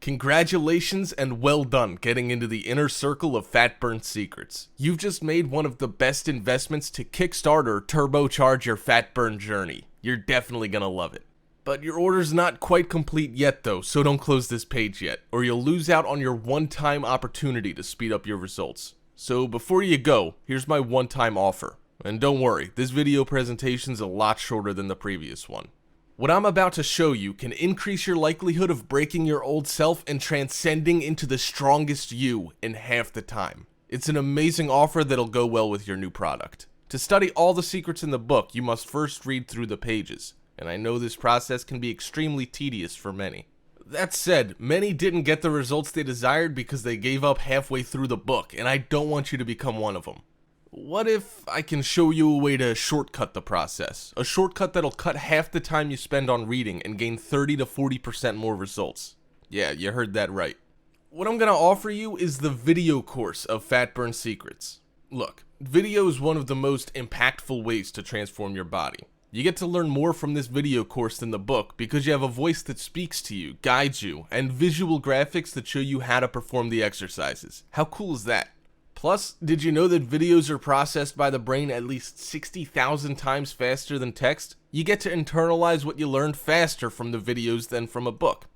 Congratulations and well done getting into the inner circle of fat burn secrets. You've just made one of the best investments to kickstart or turbocharge your fat burn journey. You're definitely gonna love it. But your order's not quite complete yet though, so don't close this page yet, or you'll lose out on your one-time opportunity to speed up your results. So before you go, here's my one-time offer. And don't worry, this video presentation's a lot shorter than the previous one. What I'm about to show you can increase your likelihood of breaking your old self and transcending into the strongest you in half the time. It's an amazing offer that'll go well with your new product. To study all the secrets in the book, you must first read through the pages, and I know this process can be extremely tedious for many. That said, many didn't get the results they desired because they gave up halfway through the book, and I don't want you to become one of them. What if I can show you a way to shortcut the process? A shortcut that'll cut half the time you spend on reading and gain 30 to 40% more results. Yeah, you heard that right. What I'm gonna offer you is the video course of Fat Burn Secrets. Look, video is one of the most impactful ways to transform your body. You get to learn more from this video course than the book because you have a voice that speaks to you, guides you, and visual graphics that show you how to perform the exercises. How cool is that? Plus, did you know that videos are processed by the brain at least 60,000 times faster than text? You get to internalize what you learned faster from the videos than from a book.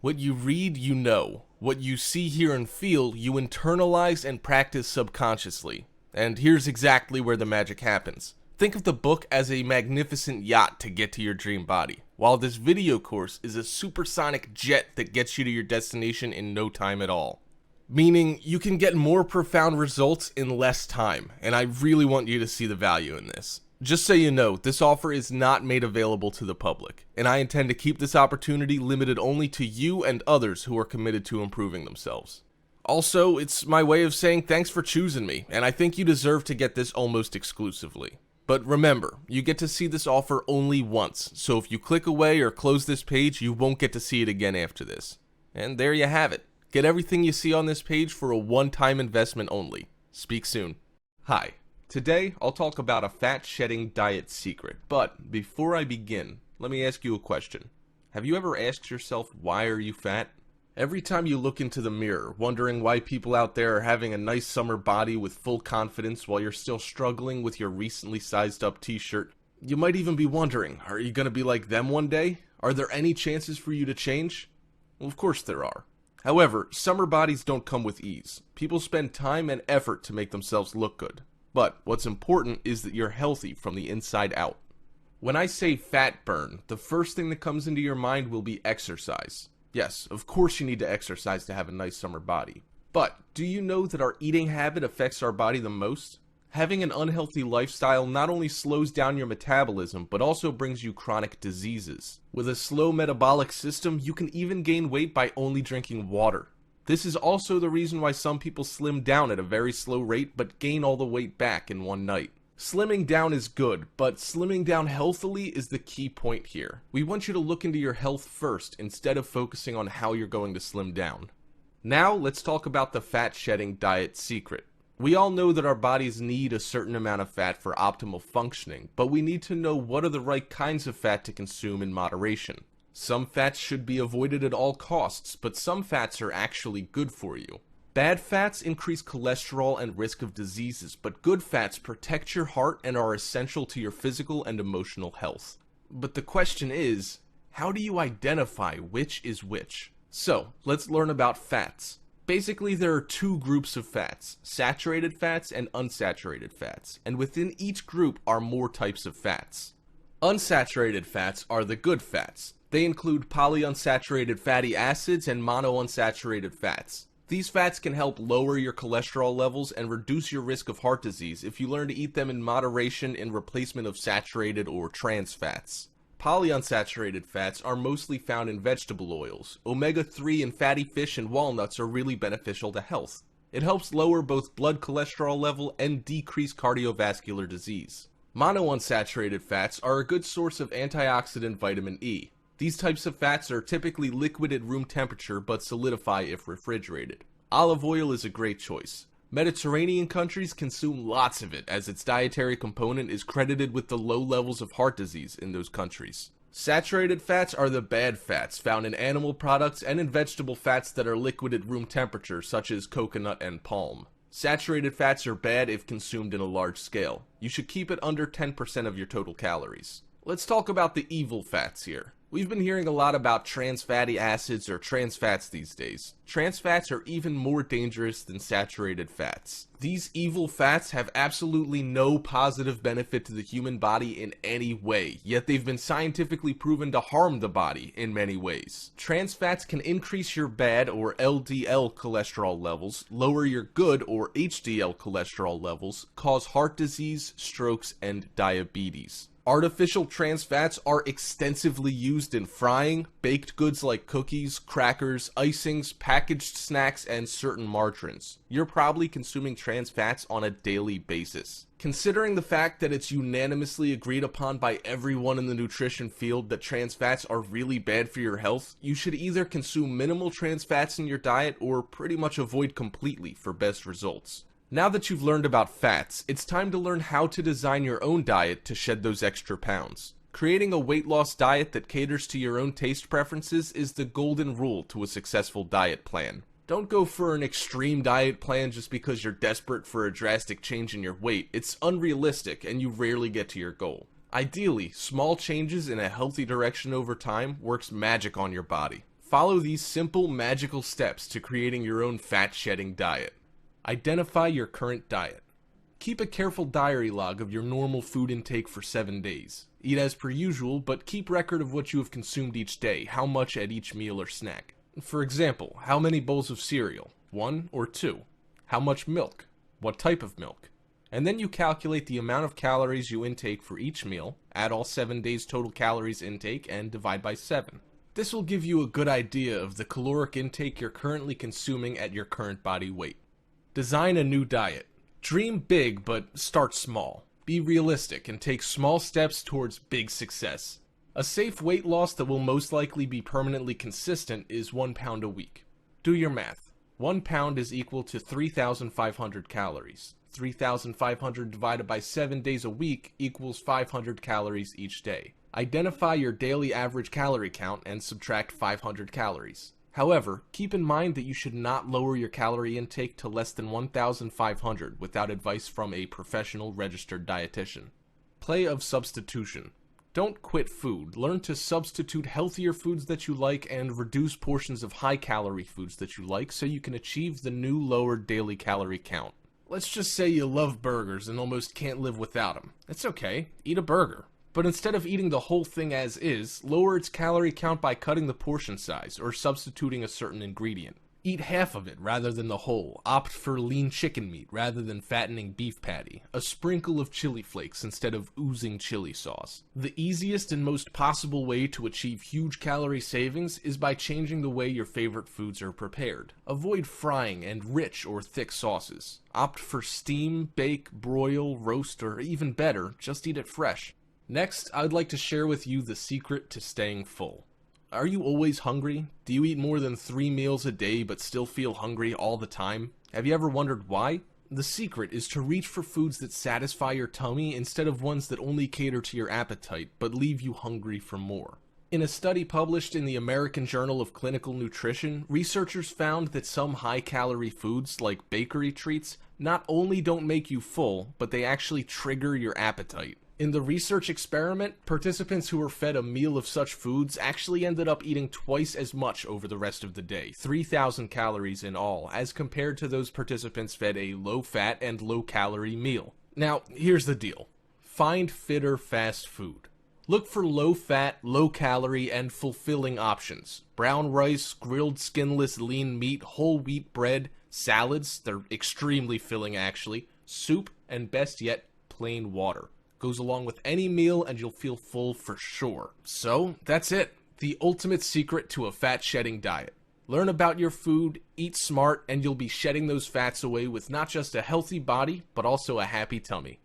What you read, you know. What you see, hear, and feel, you internalize and practice subconsciously. And here's exactly where the magic happens. Think of the book as a magnificent yacht to get to your dream body, while this video course is a supersonic jet that gets you to your destination in no time at all. Meaning, you can get more profound results in less time, and I really want you to see the value in this. Just so you know, this offer is not made available to the public, and I intend to keep this opportunity limited only to you and others who are committed to improving themselves. Also, it's my way of saying thanks for choosing me, and I think you deserve to get this almost exclusively. But remember, you get to see this offer only once, so if you click away or close this page, you won't get to see it again after this. And there you have it. Get everything you see on this page for a one-time investment only. Speak soon. Hi. Today, I'll talk about a fat-shedding diet secret, but before I begin, let me ask you a question. Have you ever asked yourself, why are you fat? Every time you look into the mirror, wondering why people out there are having a nice summer body with full confidence while you're still struggling with your recently sized up t-shirt, you might even be wondering, are you gonna be like them one day? Are there any chances for you to change? Well, of course there are. However, summer bodies don't come with ease. People spend time and effort to make themselves look good. But what's important is that you're healthy from the inside out. When I say fat burn, the first thing that comes into your mind will be exercise. Yes, of course you need to exercise to have a nice summer body. But do you know that our eating habit affects our body the most? Having an unhealthy lifestyle not only slows down your metabolism, but also brings you chronic diseases. With a slow metabolic system, you can even gain weight by only drinking water. This is also the reason why some people slim down at a very slow rate, but gain all the weight back in one night. Slimming down is good, but slimming down healthily is the key point here. We want you to look into your health first, instead of focusing on how you're going to slim down. Now, let's talk about the fat-shedding diet secret. We all know that our bodies need a certain amount of fat for optimal functioning, but we need to know what are the right kinds of fat to consume in moderation. Some fats should be avoided at all costs, but some fats are actually good for you. Bad fats increase cholesterol and risk of diseases, but good fats protect your heart and are essential to your physical and emotional health. But the question is, how do you identify which is which? So, let's learn about fats. Basically, there are two groups of fats, saturated fats and unsaturated fats, and within each group are more types of fats. Unsaturated fats are the good fats. They include polyunsaturated fatty acids and monounsaturated fats. These fats can help lower your cholesterol levels and reduce your risk of heart disease if you learn to eat them in moderation in replacement of saturated or trans fats. Polyunsaturated fats are mostly found in vegetable oils. Omega-3 in fatty fish and walnuts are really beneficial to health. It helps lower both blood cholesterol level and decrease cardiovascular disease. Monounsaturated fats are a good source of antioxidant vitamin E. These types of fats are typically liquid at room temperature but solidify if refrigerated. Olive oil is a great choice. Mediterranean countries consume lots of it as its dietary component is credited with the low levels of heart disease in those countries. Saturated fats are the bad fats found in animal products and in vegetable fats that are liquid at room temperature, such as coconut and palm. Saturated fats are bad if consumed in a large scale. You should keep it under 10% of your total calories. Let's talk about the evil fats here. We've been hearing a lot about trans fatty acids or trans fats these days. Trans fats are even more dangerous than saturated fats. These evil fats have absolutely no positive benefit to the human body in any way, yet they've been scientifically proven to harm the body in many ways. Trans fats can increase your bad or LDL cholesterol levels, lower your good or HDL cholesterol levels, cause heart disease, strokes, and diabetes. Artificial trans fats are extensively used in frying, baked goods like cookies, crackers, icings, packaged snacks, and certain margarines. You're probably consuming trans fats on a daily basis. Considering the fact that it's unanimously agreed upon by everyone in the nutrition field that trans fats are really bad for your health, you should either consume minimal trans fats in your diet or pretty much avoid completely for best results. Now that you've learned about fats, it's time to learn how to design your own diet to shed those extra pounds. Creating a weight loss diet that caters to your own taste preferences is the golden rule to a successful diet plan. Don't go for an extreme diet plan just because you're desperate for a drastic change in your weight. It's unrealistic and you rarely get to your goal. Ideally, small changes in a healthy direction over time works magic on your body. Follow these simple, magical steps to creating your own fat-shedding diet. Identify your current diet. Keep a careful diary log of your normal food intake for 7 days. Eat as per usual, but keep record of what you have consumed each day, how much at each meal or snack. For example, how many bowls of cereal? 1 or 2? How much milk? What type of milk? And then you calculate the amount of calories you intake for each meal, add all 7 days total calories intake, and divide by 7. This will give you a good idea of the caloric intake you're currently consuming at your current body weight. Design a new diet. Dream big, but start small. Be realistic and take small steps towards big success. A safe weight loss that will most likely be permanently consistent is 1 pound a week. Do your math. 1 pound is equal to 3,500 calories. 3,500 divided by 7 days a week equals 500 calories each day. Identify your daily average calorie count and subtract 500 calories. However, keep in mind that you should not lower your calorie intake to less than 1,500 without advice from a professional registered dietitian. Play of substitution. Don't quit food. Learn to substitute healthier foods that you like and reduce portions of high-calorie foods that you like so you can achieve the new lower daily calorie count. Let's just say you love burgers and almost can't live without them. It's okay. Eat a burger. But instead of eating the whole thing as is, lower its calorie count by cutting the portion size or substituting a certain ingredient. Eat half of it rather than the whole. Opt for lean chicken meat rather than fattening beef patty. A sprinkle of chili flakes instead of oozing chili sauce. The easiest and most possible way to achieve huge calorie savings is by changing the way your favorite foods are prepared. Avoid frying and rich or thick sauces. Opt for steam, bake, broil, roast, or even better, just eat it fresh. Next, I'd like to share with you the secret to staying full. Are you always hungry? Do you eat more than 3 meals a day but still feel hungry all the time? Have you ever wondered why? The secret is to reach for foods that satisfy your tummy instead of ones that only cater to your appetite but leave you hungry for more. In a study published in the American Journal of Clinical Nutrition, researchers found that some high-calorie foods, like bakery treats, not only don't make you full, but they actually trigger your appetite. In the research experiment, participants who were fed a meal of such foods actually ended up eating twice as much over the rest of the day, 3,000 calories in all, as compared to those participants fed a low-fat and low-calorie meal. Now, here's the deal. Find fitter fast food. Look for low-fat, low-calorie, and fulfilling options. Brown rice, grilled skinless lean meat, whole wheat bread, salads, they're extremely filling actually, soup, and best yet, plain water. Goes along with any meal and you'll feel full for sure. So, that's it. The ultimate secret to a fat-shedding diet. Learn about your food, eat smart, and you'll be shedding those fats away with not just a healthy body, but also a happy tummy.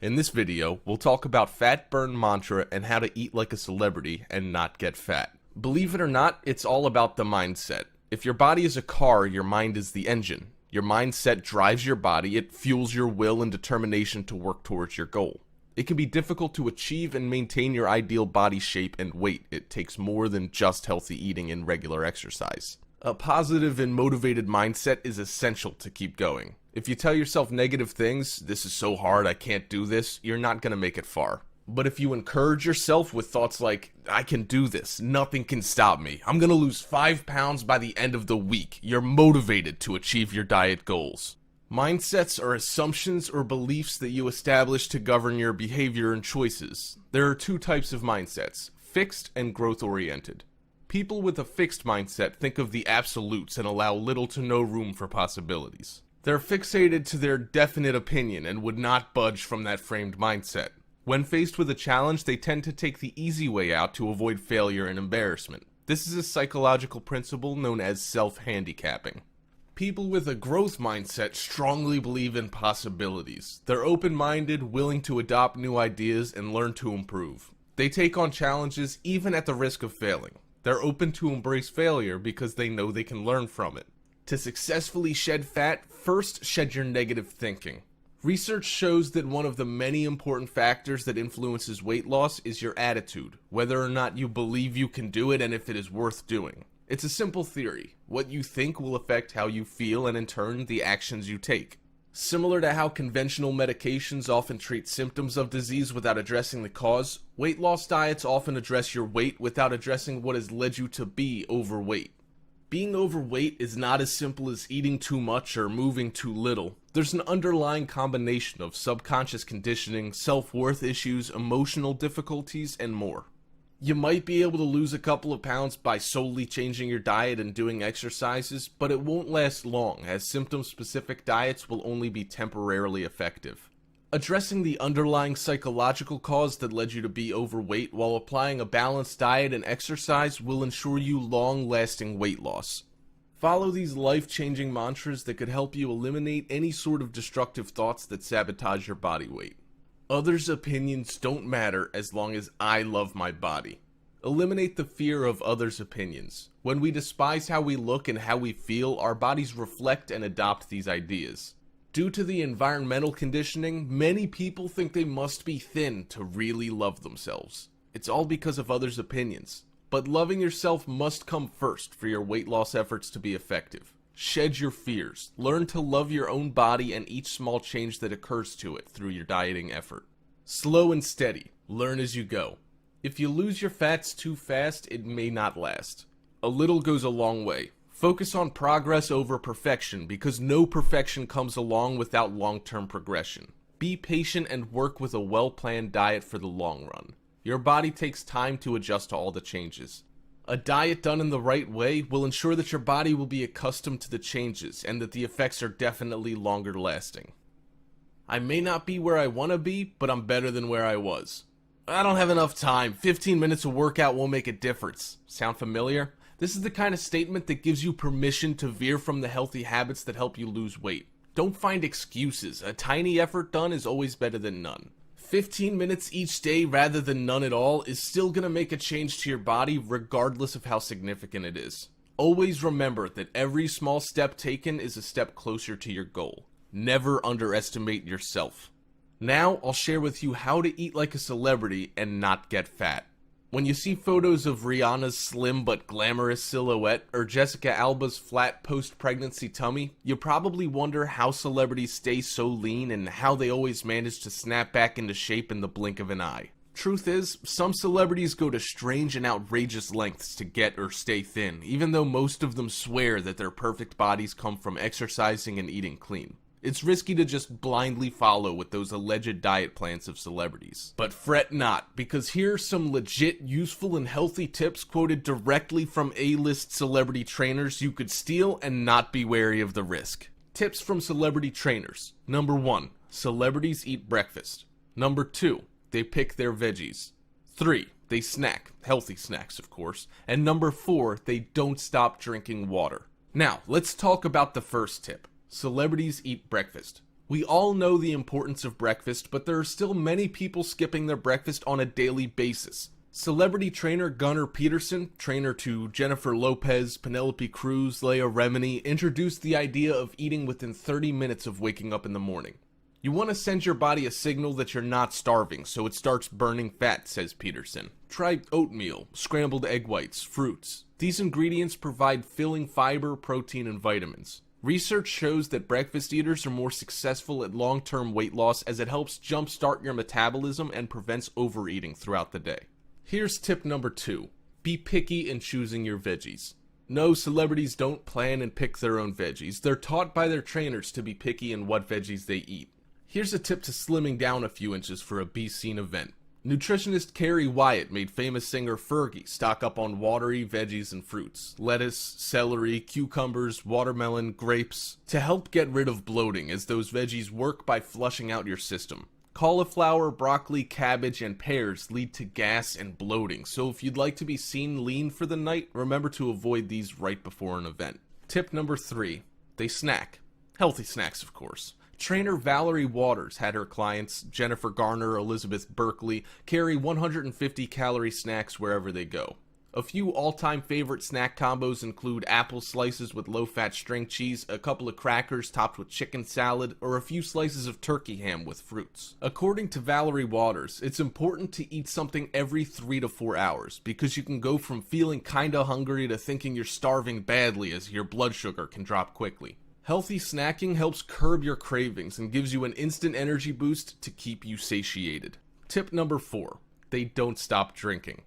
In this video, we'll talk about fat burn mantra and how to eat like a celebrity and not get fat. Believe it or not, it's all about the mindset. If your body is a car, your mind is the engine. Your mindset drives your body, it fuels your will and determination to work towards your goal. It can be difficult to achieve and maintain your ideal body shape and weight. It takes more than just healthy eating and regular exercise. A positive and motivated mindset is essential to keep going. If you tell yourself negative things, this is so hard, I can't do this, you're not going to make it far. But if you encourage yourself with thoughts like, I can do this, nothing can stop me, I'm going to lose 5 pounds by the end of the week, you're motivated to achieve your diet goals. Mindsets are assumptions or beliefs that you establish to govern your behavior and choices. There are 2 types of mindsets, fixed and growth-oriented. People with a fixed mindset think of the absolutes and allow little to no room for possibilities. They're fixated to their definite opinion and would not budge from that framed mindset. When faced with a challenge, they tend to take the easy way out to avoid failure and embarrassment. This is a psychological principle known as self-handicapping. People with a growth mindset strongly believe in possibilities. They're open-minded, willing to adopt new ideas, and learn to improve. They take on challenges even at the risk of failing. They're open to embrace failure because they know they can learn from it. To successfully shed fat, first shed your negative thinking. Research shows that one of the many important factors that influences weight loss is your attitude, whether or not you believe you can do it and if it is worth doing. It's a simple theory. What you think will affect how you feel and in turn the actions you take. Similar to how conventional medications often treat symptoms of disease without addressing the cause, weight loss diets often address your weight without addressing what has led you to be overweight. Being overweight is not as simple as eating too much or moving too little. There's an underlying combination of subconscious conditioning, self-worth issues, emotional difficulties, and more. You might be able to lose a couple of pounds by solely changing your diet and doing exercises, but it won't last long, as symptom-specific diets will only be temporarily effective. Addressing the underlying psychological cause that led you to be overweight while applying a balanced diet and exercise will ensure you long-lasting weight loss. Follow these life-changing mantras that could help you eliminate any sort of destructive thoughts that sabotage your body weight. Others' opinions don't matter as long as I love my body. Eliminate the fear of others' opinions. When we despise how we look and how we feel, our bodies reflect and adopt these ideas. Due to the environmental conditioning, many people think they must be thin to really love themselves. It's all because of others' opinions. But loving yourself must come first for your weight loss efforts to be effective. Shed your fears. Learn to love your own body and each small change that occurs to it through your dieting effort. Slow and steady. Learn as you go. If you lose your fats too fast, it may not last. A little goes a long way. Focus on progress over perfection because no perfection comes along without long-term progression. Be patient and work with a well-planned diet for the long run. Your body takes time to adjust to all the changes. A diet done in the right way will ensure that your body will be accustomed to the changes and that the effects are definitely longer lasting. I may not be where I want to be, but I'm better than where I was. I don't have enough time. 15 minutes of workout won't make a difference. Sound familiar? This is the kind of statement that gives you permission to veer from the healthy habits that help you lose weight. Don't find excuses. A tiny effort done is always better than none. 15 minutes each day rather than none at all is still going to make a change to your body regardless of how significant it is. Always remember that every small step taken is a step closer to your goal. Never underestimate yourself. Now I'll share with you how to eat like a celebrity and not get fat. When you see photos of Rihanna's slim but glamorous silhouette or Jessica Alba's flat post-pregnancy tummy, you probably wonder how celebrities stay so lean and how they always manage to snap back into shape in the blink of an eye. Truth is, some celebrities go to strange and outrageous lengths to get or stay thin, even though most of them swear that their perfect bodies come from exercising and eating clean. It's risky to just blindly follow with those alleged diet plans of celebrities. But fret not, because here are some legit, useful, and healthy tips quoted directly from A-list celebrity trainers you could steal and not be wary of the risk. Tips from celebrity trainers. Number 1. Celebrities eat breakfast. Number 2. They pick their veggies. 3. They snack. Healthy snacks, of course. And number 4. They don't stop drinking water. Now, let's talk about the first tip. Celebrities eat breakfast. We all know the importance of breakfast, but there are still many people skipping their breakfast on a daily basis. Celebrity trainer Gunnar Peterson, trainer to Jennifer Lopez, Penelope Cruz, Leah Remini, introduced the idea of eating within 30 minutes of waking up in the morning. You want to send your body a signal that you're not starving, so it starts burning fat, says Peterson. Try oatmeal, scrambled egg whites, fruits. These ingredients provide filling fiber, protein, and vitamins. Research shows that breakfast eaters are more successful at long-term weight loss as it helps jumpstart your metabolism and prevents overeating throughout the day. Here's tip number 2. Be picky in choosing your veggies. No, celebrities don't plan and pick their own veggies. They're taught by their trainers to be picky in what veggies they eat. Here's a tip to slimming down a few inches for a be-seen event. Nutritionist Carrie Wyatt made famous singer Fergie stock up on watery veggies and fruits, lettuce, celery, cucumbers, watermelon, grapes, to help get rid of bloating, as those veggies work by flushing out your system. Cauliflower, broccoli, cabbage, and pears lead to gas and bloating, so if you'd like to be seen lean for the night, remember to avoid these right before an event. Tip number 3. They snack. Healthy snacks, of course. Trainer Valerie Waters had her clients, Jennifer Garner, Elizabeth Berkley, carry 150-calorie snacks wherever they go. A few all-time favorite snack combos include apple slices with low-fat string cheese, a couple of crackers topped with chicken salad, or a few slices of turkey ham with fruits. According to Valerie Waters, it's important to eat something every 3 to 4 hours, because you can go from feeling kinda hungry to thinking you're starving badly, as your blood sugar can drop quickly. Healthy snacking helps curb your cravings and gives you an instant energy boost to keep you satiated. Tip number 4. They don't stop drinking.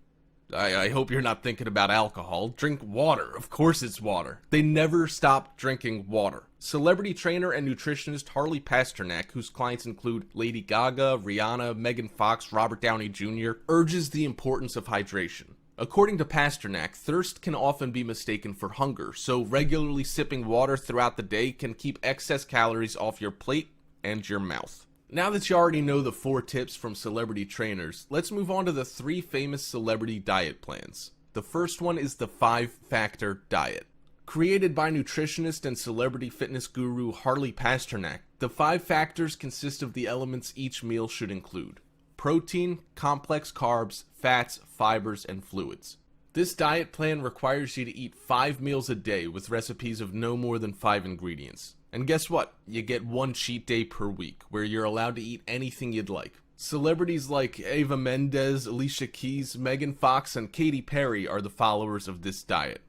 I hope you're not thinking about alcohol. Drink water. Of course it's water. They never stop drinking water. Celebrity trainer and nutritionist Harley Pasternak, whose clients include Lady Gaga, Rihanna, Megan Fox, Robert Downey Jr., urges the importance of hydration. According to Pasternak, thirst can often be mistaken for hunger, so regularly sipping water throughout the day can keep excess calories off your plate and your mouth. Now that you already know the 4 tips from celebrity trainers, let's move on to the 3 famous celebrity diet plans. The first one is the 5-factor diet. Created by nutritionist and celebrity fitness guru Harley Pasternak, the 5 factors consist of the elements each meal should include: protein, complex carbs, fats, fibers, and fluids. This diet plan requires you to eat 5 meals a day with recipes of no more than 5 ingredients. And guess what? You get 1 cheat day per week, where you're allowed to eat anything you'd like. Celebrities like Eva Mendes, Alicia Keys, Megan Fox, and Katy Perry are the followers of this diet.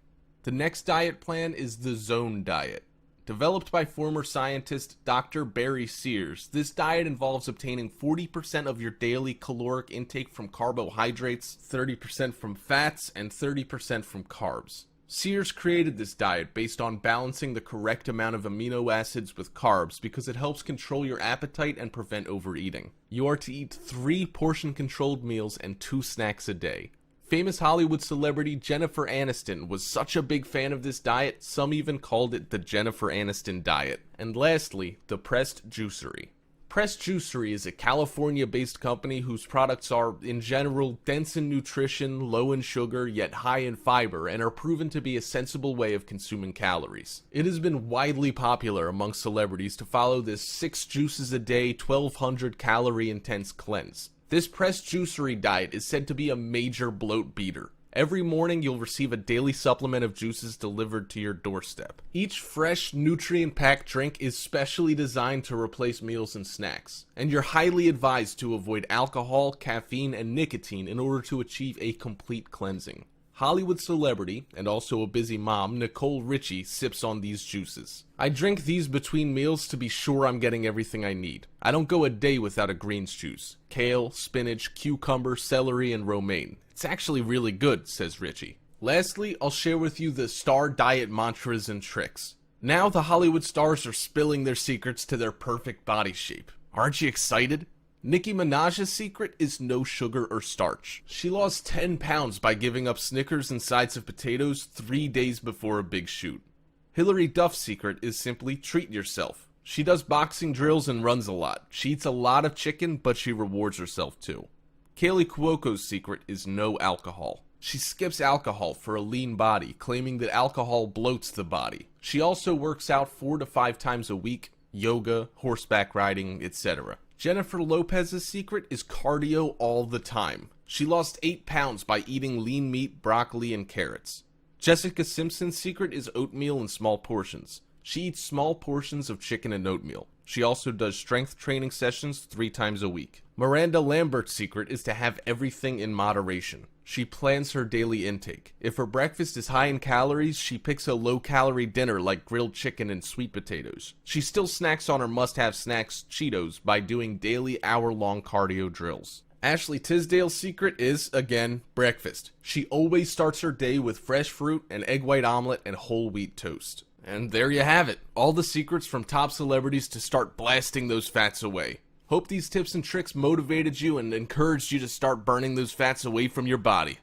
The next diet plan is the Zone Diet. Developed by former scientist Dr. Barry Sears, this diet involves obtaining 40% of your daily caloric intake from carbohydrates, 30% from fats, and 30% from carbs. Sears created this diet based on balancing the correct amount of amino acids with carbs because it helps control your appetite and prevent overeating. You are to eat 3 portion-controlled meals and 2 snacks a day. Famous Hollywood celebrity Jennifer Aniston was such a big fan of this diet, some even called it the Jennifer Aniston diet. And lastly, the Pressed Juicery. Pressed Juicery is a California-based company whose products are, in general, dense in nutrition, low in sugar, yet high in fiber, and are proven to be a sensible way of consuming calories. It has been widely popular among celebrities to follow this 6 juices a day, 1,200 calorie intense cleanse. This Pressed Juicery diet is said to be a major bloat beater. Every morning you'll receive a daily supplement of juices delivered to your doorstep. Each fresh, nutrient-packed drink is specially designed to replace meals and snacks, and you're highly advised to avoid alcohol, caffeine, and nicotine in order to achieve a complete cleansing. Hollywood celebrity, and also a busy mom, Nicole Richie, sips on these juices. I drink these between meals to be sure I'm getting everything I need. I don't go a day without a greens juice. Kale, spinach, cucumber, celery, and romaine. It's actually really good, says Richie. Lastly, I'll share with you the star diet mantras and tricks. Now the Hollywood stars are spilling their secrets to their perfect body shape. Aren't you excited? Nicki Minaj's secret is no sugar or starch. She lost 10 pounds by giving up Snickers and sides of potatoes 3 days before a big shoot. Hilary Duff's secret is simply treat yourself. She does boxing drills and runs a lot. She eats a lot of chicken, but she rewards herself too. Kaylee Cuoco's secret is no alcohol. She skips alcohol for a lean body, claiming that alcohol bloats the body. She also works out 4 to 5 times a week, yoga, horseback riding, etc. Jennifer Lopez's secret is cardio all the time. She lost 8 pounds by eating lean meat, broccoli, and carrots. Jessica Simpson's secret is oatmeal in small portions. She eats small portions of chicken and oatmeal. She also does strength training sessions 3 times a week. Miranda Lambert's secret is to have everything in moderation. She plans her daily intake. If her breakfast is high in calories, she picks a low-calorie dinner like grilled chicken and sweet potatoes. She still snacks on her must-have snacks, Cheetos, by doing daily hour-long cardio drills. Ashley Tisdale's secret is, again, breakfast. She always starts her day with fresh fruit, an egg white omelet, and whole wheat toast. And there you have it. All the secrets from top celebrities to start blasting those fats away. Hope these tips and tricks motivated you and encouraged you to start burning those fats away from your body.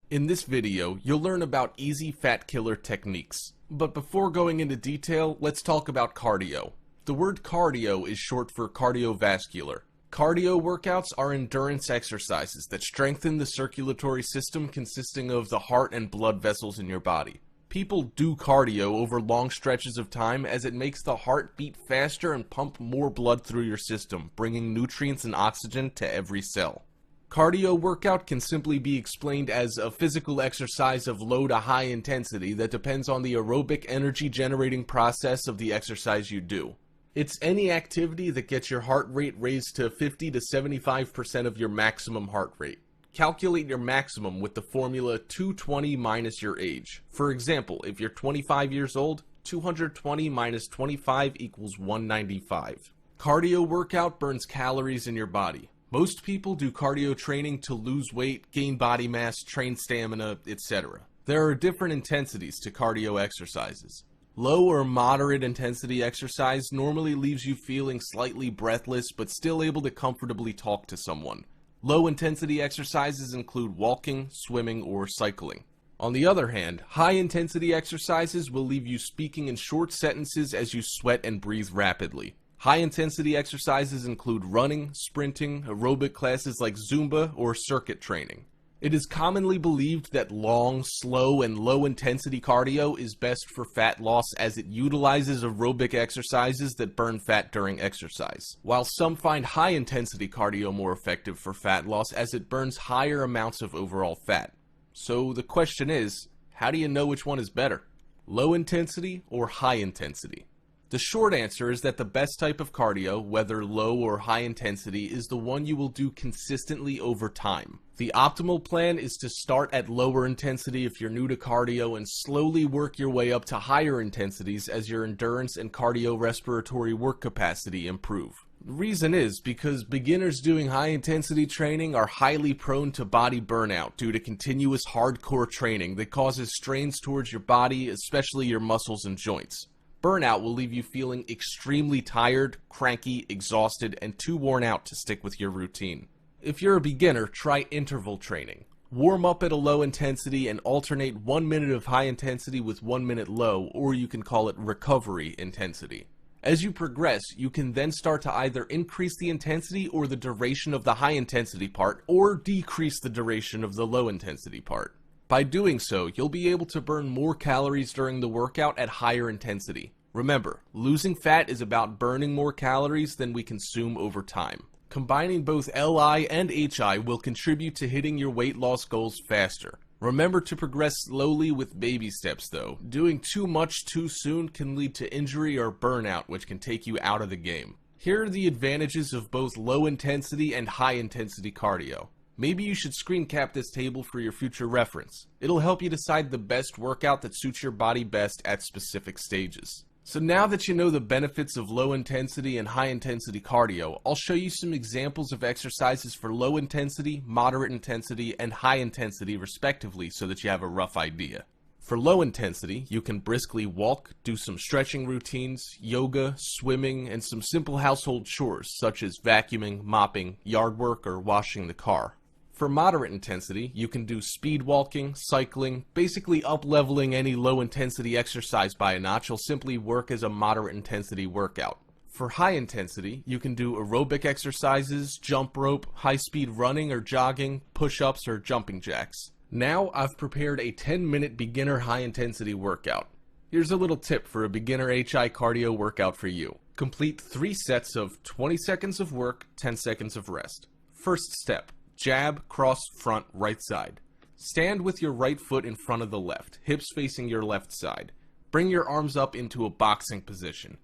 In this video, you'll learn about easy fat killer techniques. But before going into detail, let's talk about cardio. The word cardio is short for cardiovascular. Cardio workouts are endurance exercises that strengthen the circulatory system consisting of the heart and blood vessels in your body. People do cardio over long stretches of time as it makes the heart beat faster and pump more blood through your system, bringing nutrients and oxygen to every cell. Cardio workout can simply be explained as a physical exercise of low to high intensity that depends on the aerobic energy generating process of the exercise you do. It's any activity that gets your heart rate raised to 50 to 75% of your maximum heart rate. Calculate your maximum with the formula 220 minus your age. For example, if you're 25 years old, 220 minus 25 equals 195. Cardio workout burns calories in your body. Most people do cardio training to lose weight, gain body mass, train stamina, etc. There are different intensities to cardio exercises. Low or moderate intensity exercise normally leaves you feeling slightly breathless but still able to comfortably talk to someone. Low intensity exercises include walking, swimming, or cycling. On the other hand, high intensity exercises will leave you speaking in short sentences as you sweat and breathe rapidly. High intensity exercises include running, sprinting, aerobic classes like Zumba, or circuit training. It is commonly believed that long, slow, and low-intensity cardio is best for fat loss as it utilizes aerobic exercises that burn fat during exercise, while some find high-intensity cardio more effective for fat loss as it burns higher amounts of overall fat. So the question is, how do you know which one is better? Low intensity or high intensity? The short answer is that the best type of cardio, whether low or high intensity, is the one you will do consistently over time. The optimal plan is to start at lower intensity if you're new to cardio and slowly work your way up to higher intensities as your endurance and cardiorespiratory work capacity improve. The reason is because beginners doing high intensity training are highly prone to body burnout due to continuous hardcore training that causes strains towards your body, especially your muscles and joints. Burnout will leave you feeling extremely tired, cranky, exhausted, and too worn out to stick with your routine. If you're a beginner, try interval training. Warm up at a low intensity and alternate 1 minute of high intensity with 1 minute low, or you can call it recovery intensity. As you progress, you can then start to either increase the intensity or the duration of the high intensity part, or decrease the duration of the low intensity part. By doing so, you'll be able to burn more calories during the workout at higher intensity. Remember, losing fat is about burning more calories than we consume over time. Combining both LI and HI will contribute to hitting your weight loss goals faster. Remember to progress slowly with baby steps though. Doing too much too soon can lead to injury or burnout, which can take you out of the game. Here are the advantages of both low intensity and high intensity cardio. Maybe you should screen cap this table for your future reference. It'll help you decide the best workout that suits your body best at specific stages. So now that you know the benefits of low intensity and high intensity cardio, I'll show you some examples of exercises for low intensity, moderate intensity, and high intensity respectively so that you have a rough idea. For low intensity, you can briskly walk, do some stretching routines, yoga, swimming, and some simple household chores such as vacuuming, mopping, yard work, or washing the car. For moderate intensity, you can do speed walking, cycling, basically up-leveling any low-intensity exercise by a notch will simply work as a moderate-intensity workout. For high intensity, you can do aerobic exercises, jump rope, high-speed running or jogging, push-ups, or jumping jacks. Now, I've prepared a 10-minute beginner high-intensity workout. Here's a little tip for a beginner HI cardio workout for you. Complete 3 sets of 20 seconds of work, 10 seconds of rest. First step. Jab, cross, front, right side. Stand with your right foot in front of the left, hips facing your left side. Bring your arms up into a boxing position.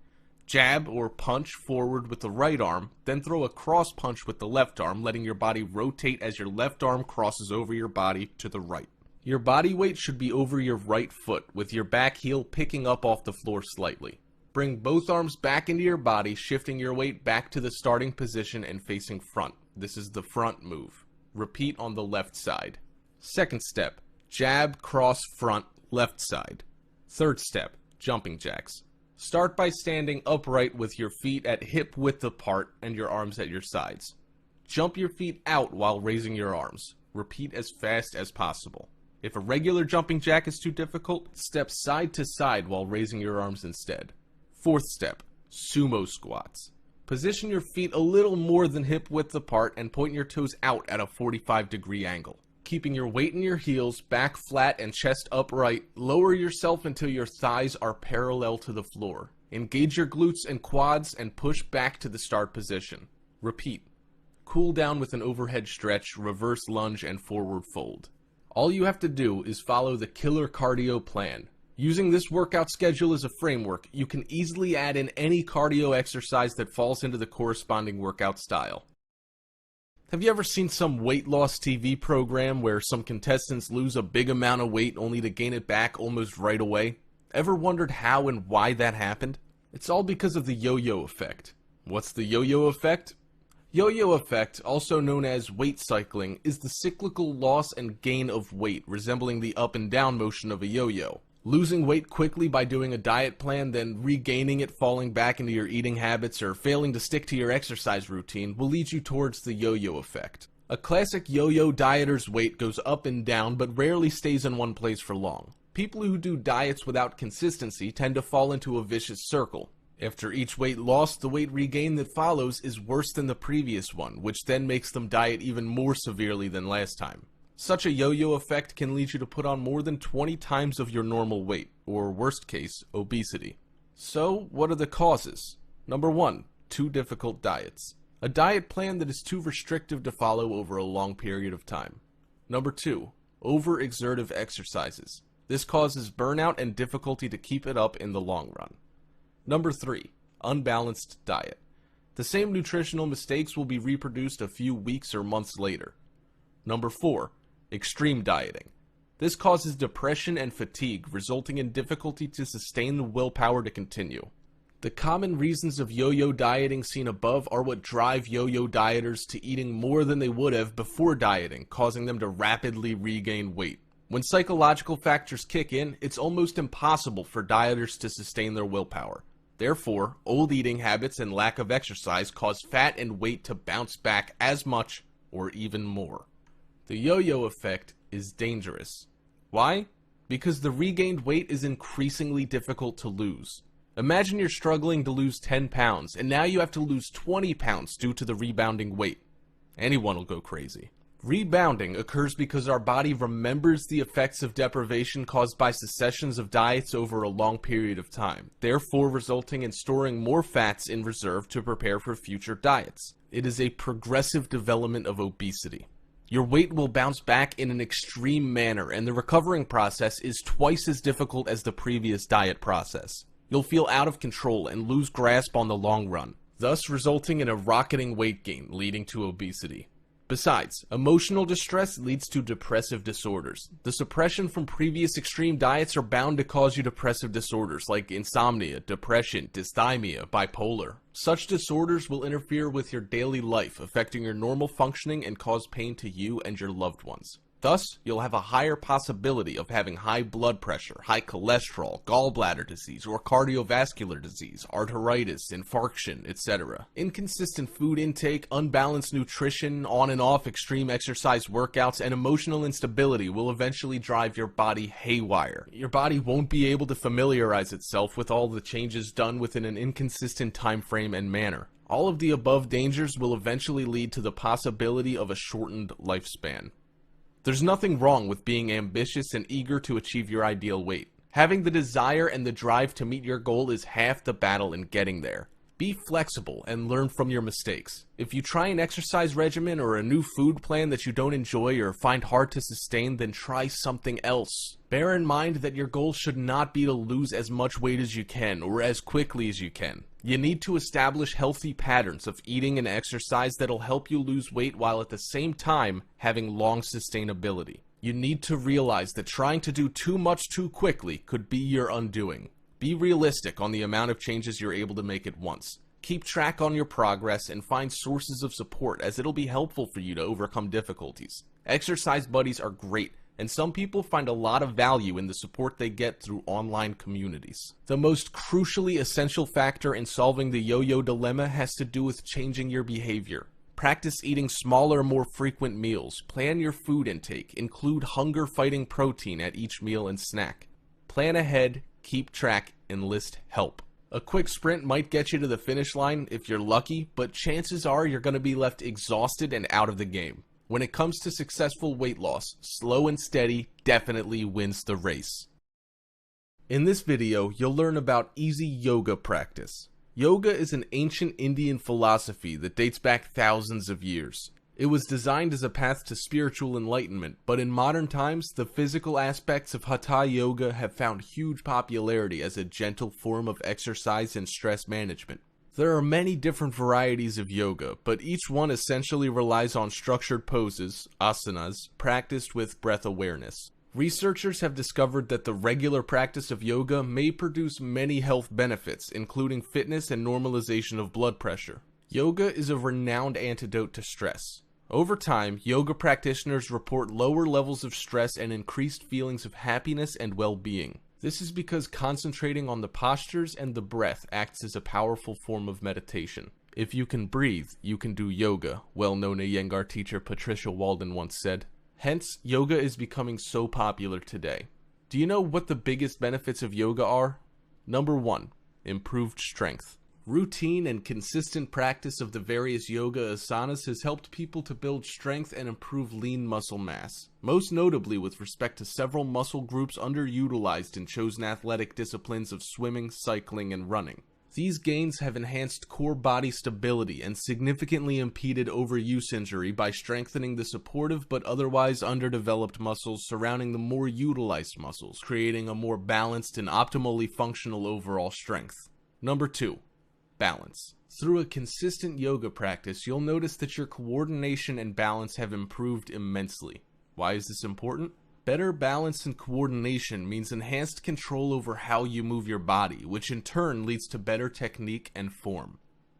Jab or punch forward with the right arm, then throw a cross punch with the left arm, letting your body rotate as your left arm crosses over your body to the right. Your body weight should be over your right foot, with your back heel picking up off the floor slightly. Bring both arms back into your body, shifting your weight back to the starting position and facing front. This is the front move. Repeat on the left side. Second step, jab, cross, front, left side. Third step, jumping jacks. Start by standing upright with your feet at hip width apart and your arms at your sides. Jump your feet out while raising your arms. Repeat as fast as possible. If a regular jumping jack is too difficult, step side to side while raising your arms instead. Fourth step, sumo squats. Position your feet a little more than hip width apart and point your toes out at a 45-degree angle. Keeping your weight in your heels, back flat and chest upright, lower yourself until your thighs are parallel to the floor. Engage your glutes and quads and push back to the start position. Repeat. Cool down with an overhead stretch, reverse lunge, and forward fold. All you have to do is follow the killer cardio plan. Using this workout schedule as a framework, you can easily add in any cardio exercise that falls into the corresponding workout style. Have you ever seen some weight loss TV program where some contestants lose a big amount of weight only to gain it back almost right away? Ever wondered how and why that happened? It's all because of the yo-yo effect. What's the yo-yo effect? Yo-yo effect, also known as weight cycling, is the cyclical loss and gain of weight, resembling the up and down motion of a yo-yo. Losing weight quickly by doing a diet plan, then regaining it falling back into your eating habits, or failing to stick to your exercise routine will lead you towards the yo-yo effect. A classic yo-yo dieter's weight goes up and down, but rarely stays in one place for long. People who do diets without consistency tend to fall into a vicious circle. After each weight loss, the weight regain that follows is worse than the previous one, which then makes them diet even more severely than last time. Such a yo-yo effect can lead you to put on more than 20 times of your normal weight, or worst case, obesity. So, what are the causes? Number 1, too difficult diets. A diet plan that is too restrictive to follow over a long period of time. Number 2, overexertive exercises. This causes burnout and difficulty to keep it up in the long run. Number 3, unbalanced diet. The same nutritional mistakes will be reproduced a few weeks or months later. Number 4, extreme dieting. This causes depression and fatigue, resulting in difficulty to sustain the willpower to continue. The common reasons of yo-yo dieting seen above are what drive yo-yo dieters to eating more than they would have before dieting, causing them to rapidly regain weight. When psychological factors kick in, it's almost impossible for dieters to sustain their willpower. Therefore, old eating habits and lack of exercise cause fat and weight to bounce back as much or even more. The yo-yo effect is dangerous. Why? Because the regained weight is increasingly difficult to lose. Imagine you're struggling to lose 10 pounds, and now you have to lose 20 pounds due to the rebounding weight. Anyone will go crazy. Rebounding occurs because our body remembers the effects of deprivation caused by successions of diets over a long period of time, therefore resulting in storing more fats in reserve to prepare for future diets. It is a progressive development of obesity. Your weight will bounce back in an extreme manner, and the recovering process is twice as difficult as the previous diet process. You'll feel out of control and lose grasp on the long run, thus resulting in a rocketing weight gain, leading to obesity. Besides, emotional distress leads to depressive disorders. The suppression from previous extreme diets are bound to cause you depressive disorders like insomnia, depression, dysthymia, bipolar. Such disorders will interfere with your daily life, affecting your normal functioning and cause pain to you and your loved ones. Thus, you'll have a higher possibility of having high blood pressure, high cholesterol, gallbladder disease, or cardiovascular disease, arteritis, infarction, etc. Inconsistent food intake, unbalanced nutrition, on and off extreme exercise workouts, and emotional instability will eventually drive your body haywire. Your body won't be able to familiarize itself with all the changes done within an inconsistent time frame and manner. All of the above dangers will eventually lead to the possibility of a shortened lifespan. There's nothing wrong with being ambitious and eager to achieve your ideal weight. Having the desire and the drive to meet your goal is half the battle in getting there. Be flexible and learn from your mistakes. If you try an exercise regimen or a new food plan that you don't enjoy or find hard to sustain, then try something else. Bear in mind that your goal should not be to lose as much weight as you can or as quickly as you can. You need to establish healthy patterns of eating and exercise that'll help you lose weight while at the same time having long sustainability. You need to realize that trying to do too much too quickly could be your undoing. Be realistic on the amount of changes you're able to make at once. Keep track on your progress and find sources of support, as it'll be helpful for you to overcome difficulties. Exercise buddies are great, and some people find a lot of value in the support they get through online communities. The most crucially essential factor in solving the yo-yo dilemma has to do with changing your behavior. Practice eating smaller, more frequent meals. Plan your food intake. Include hunger-fighting protein at each meal and snack. Plan ahead, keep track, enlist help. A quick sprint might get you to the finish line if you're lucky, but chances are you're going to be left exhausted and out of the game. When it comes to successful weight loss, slow and steady definitely wins the race. In this video, you'll learn about easy yoga practice. Yoga is an ancient Indian philosophy that dates back thousands of years. It was designed as a path to spiritual enlightenment, but in modern times, the physical aspects of Hatha Yoga have found huge popularity as a gentle form of exercise and stress management. There are many different varieties of yoga, but each one essentially relies on structured poses, asanas, practiced with breath awareness. Researchers have discovered that the regular practice of yoga may produce many health benefits, including fitness and normalization of blood pressure. Yoga is a renowned antidote to stress. Over time, yoga practitioners report lower levels of stress and increased feelings of happiness and well-being. This is because concentrating on the postures and the breath acts as a powerful form of meditation. If you can breathe, you can do yoga, well-known Iyengar teacher Patricia Walden once said. Hence, yoga is becoming so popular today. Do you know what the biggest benefits of yoga are? Number 1, improved strength. Routine and consistent practice of the various yoga asanas has helped people to build strength and improve lean muscle mass, most notably with respect to several muscle groups underutilized in chosen athletic disciplines of swimming, cycling, and running. These gains have enhanced core body stability and significantly impeded overuse injury by strengthening the supportive but otherwise underdeveloped muscles surrounding the more utilized muscles, creating a more balanced and optimally functional overall strength. Number 2. Balance. Through a consistent yoga practice, you'll notice that your coordination and balance have improved immensely. Why is this important? Better balance and coordination means enhanced control over how you move your body, which in turn leads to better technique and form.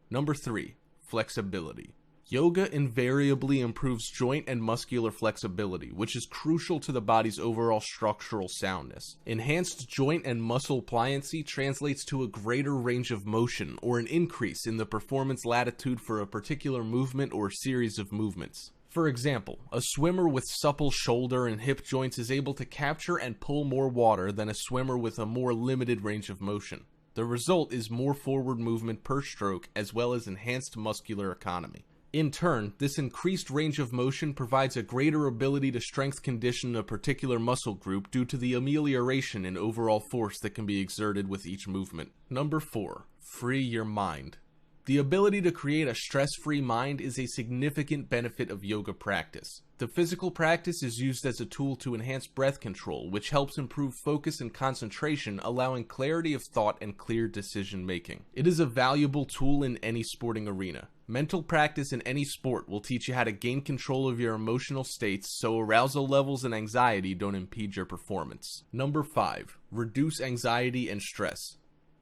Number 3. Flexibility. Yoga invariably improves joint and muscular flexibility, which is crucial to the body's overall structural soundness. Enhanced joint and muscle pliancy translates to a greater range of motion or an increase in the performance latitude for a particular movement or series of movements. For example, a swimmer with supple shoulder and hip joints is able to capture and pull more water than a swimmer with a more limited range of motion. The result is more forward movement per stroke as well as enhanced muscular economy. In turn, this increased range of motion provides a greater ability to strength condition a particular muscle group due to the amelioration in overall force that can be exerted with each movement. Number 4. Free your mind. The ability to create a stress-free mind is a significant benefit of yoga practice. The physical practice is used as a tool to enhance breath control, which helps improve focus and concentration, allowing clarity of thought and clear decision-making. It is a valuable tool in any sporting arena. Mental practice in any sport will teach you how to gain control of your emotional states so arousal levels and anxiety don't impede your performance. Number 5. Reduce anxiety and stress.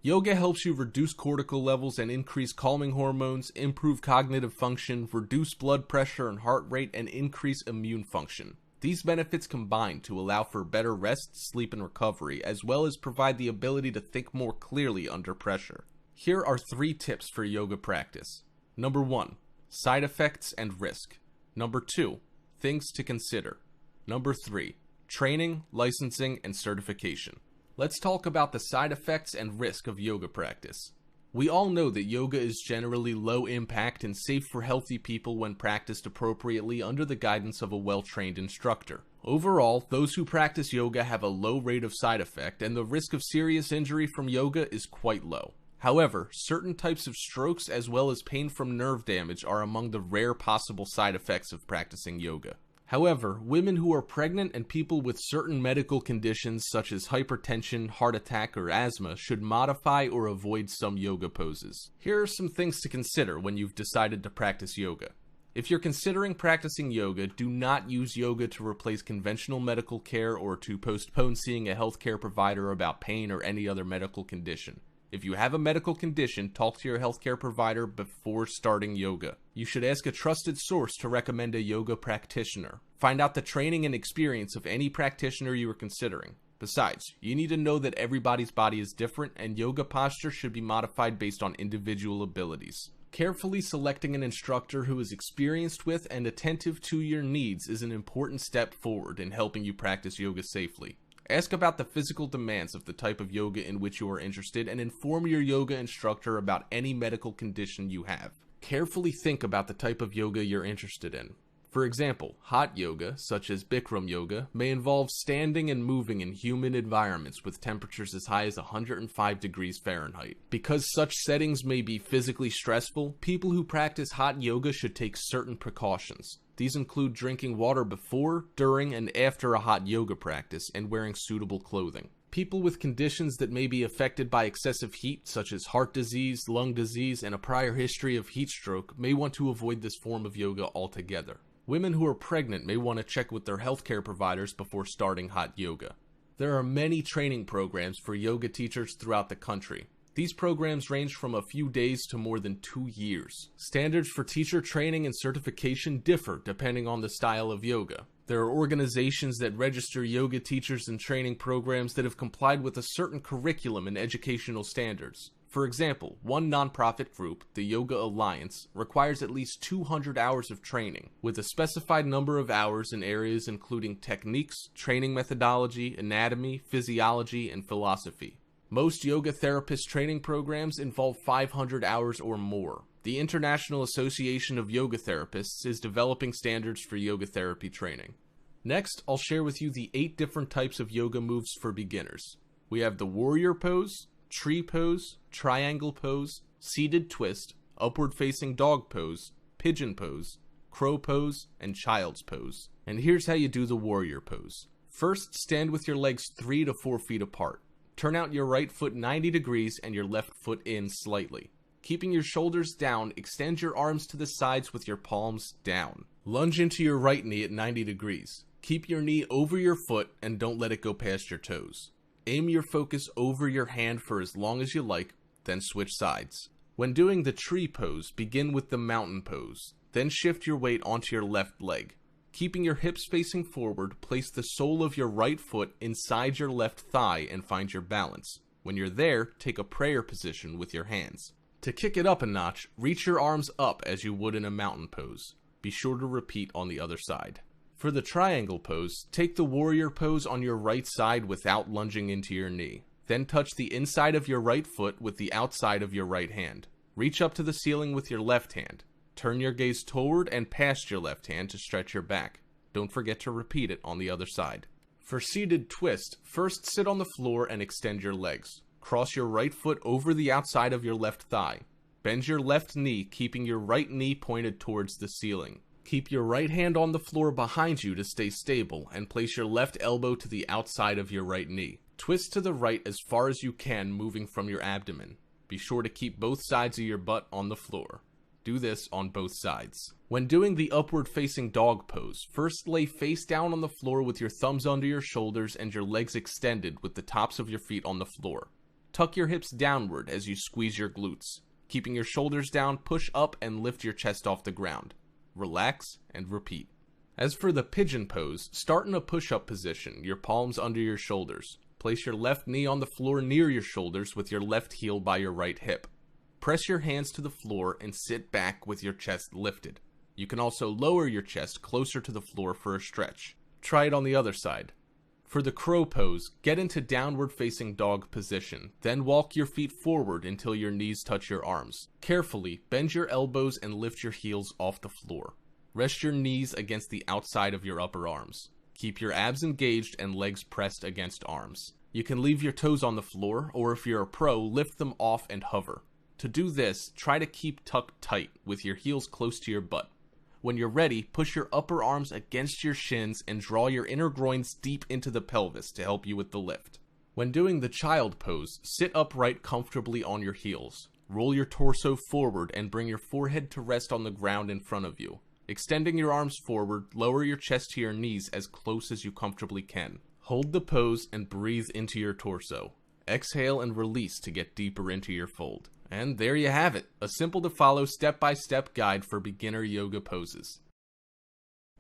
Yoga helps you reduce cortical levels and increase calming hormones, improve cognitive function, reduce blood pressure and heart rate, and increase immune function. These benefits combine to allow for better rest, sleep, and recovery, as well as provide the ability to think more clearly under pressure. Here are 3 tips for yoga practice. Number 1. Side effects and risk. Number 2. Things to consider. Number 3. Training, licensing, and certification. Let's talk about the side effects and risk of yoga practice. We all know that yoga is generally low impact and safe for healthy people when practiced appropriately under the guidance of a well-trained instructor. Overall, those who practice yoga have a low rate of side effect, and the risk of serious injury from yoga is quite low. However, certain types of strokes as well as pain from nerve damage are among the rare possible side effects of practicing yoga. However, women who are pregnant and people with certain medical conditions such as hypertension, heart attack, or asthma should modify or avoid some yoga poses. Here are some things to consider when you've decided to practice yoga. If you're considering practicing yoga, do not use yoga to replace conventional medical care or to postpone seeing a healthcare provider about pain or any other medical condition. If you have a medical condition, talk to your healthcare provider before starting yoga. You should ask a trusted source to recommend a yoga practitioner. Find out the training and experience of any practitioner you are considering. Besides, you need to know that everybody's body is different and yoga posture should be modified based on individual abilities. Carefully selecting an instructor who is experienced with and attentive to your needs is an important step forward in helping you practice yoga safely. Ask about the physical demands of the type of yoga in which you are interested and inform your yoga instructor about any medical condition you have. Carefully think about the type of yoga you're interested in. For example, hot yoga, such as Bikram yoga, may involve standing and moving in humid environments with temperatures as high as 105 degrees Fahrenheit. Because such settings may be physically stressful, people who practice hot yoga should take certain precautions. These include drinking water before, during, and after a hot yoga practice and wearing suitable clothing. People with conditions that may be affected by excessive heat, such as heart disease, lung disease, and a prior history of heat stroke, may want to avoid this form of yoga altogether. Women who are pregnant may want to check with their healthcare providers before starting hot yoga. There are many training programs for yoga teachers throughout the country. These programs range from a few days to more than 2 years. Standards for teacher training and certification differ depending on the style of yoga. There are organizations that register yoga teachers and training programs that have complied with a certain curriculum and educational standards. For example, one nonprofit group, the Yoga Alliance, requires at least 200 hours of training, with a specified number of hours in areas including techniques, training methodology, anatomy, physiology, and philosophy. Most yoga therapist training programs involve 500 hours or more. The International Association of Yoga Therapists is developing standards for yoga therapy training. Next, I'll share with you the 8 different types of yoga moves for beginners. We have the warrior pose, tree pose, triangle pose, seated twist, upward facing dog pose, pigeon pose, crow pose, and child's pose. And here's how you do the warrior pose. First, stand with your legs 3 to 4 feet apart. Turn out your right foot 90 degrees and your left foot in slightly. Keeping your shoulders down, extend your arms to the sides with your palms down. Lunge into your right knee at 90 degrees. Keep your knee over your foot and don't let it go past your toes. Aim your focus over your hand for as long as you like, then switch sides. When doing the tree pose, begin with the mountain pose. Then shift your weight onto your left leg. Keeping your hips facing forward, place the sole of your right foot inside your left thigh and find your balance. When you're there, take a prayer position with your hands. To kick it up a notch, reach your arms up as you would in a mountain pose. Be sure to repeat on the other side. For the triangle pose, take the warrior pose on your right side without lunging into your knee. Then touch the inside of your right foot with the outside of your right hand. Reach up to the ceiling with your left hand. Turn your gaze toward and past your left hand to stretch your back. Don't forget to repeat it on the other side. For seated twist, first sit on the floor and extend your legs. Cross your right foot over the outside of your left thigh. Bend your left knee, keeping your right knee pointed towards the ceiling. Keep your right hand on the floor behind you to stay stable, and place your left elbow to the outside of your right knee. Twist to the right as far as you can, moving from your abdomen. Be sure to keep both sides of your butt on the floor. Do this on both sides. When doing the upward facing dog pose, first lay face down on the floor with your thumbs under your shoulders and your legs extended with the tops of your feet on the floor. Tuck your hips downward as you squeeze your glutes. Keeping your shoulders down, push up and lift your chest off the ground. Relax and repeat. As for the pigeon pose, start in a push-up position, your palms under your shoulders. Place your left knee on the floor near your shoulders with your left heel by your right hip. Press your hands to the floor and sit back with your chest lifted. You can also lower your chest closer to the floor for a stretch. Try it on the other side. For the crow pose, get into downward facing dog position, then walk your feet forward until your knees touch your arms. Carefully, bend your elbows and lift your heels off the floor. Rest your knees against the outside of your upper arms. Keep your abs engaged and legs pressed against arms. You can leave your toes on the floor, or if you're a pro, lift them off and hover. To do this, try to keep tucked tight, with your heels close to your butt. When you're ready, push your upper arms against your shins and draw your inner groins deep into the pelvis to help you with the lift. When doing the child pose, sit upright comfortably on your heels. Roll your torso forward and bring your forehead to rest on the ground in front of you. Extending your arms forward, lower your chest to your knees as close as you comfortably can. Hold the pose and breathe into your torso. Exhale and release to get deeper into your fold. And there you have it, a simple to follow step-by-step guide for beginner yoga poses.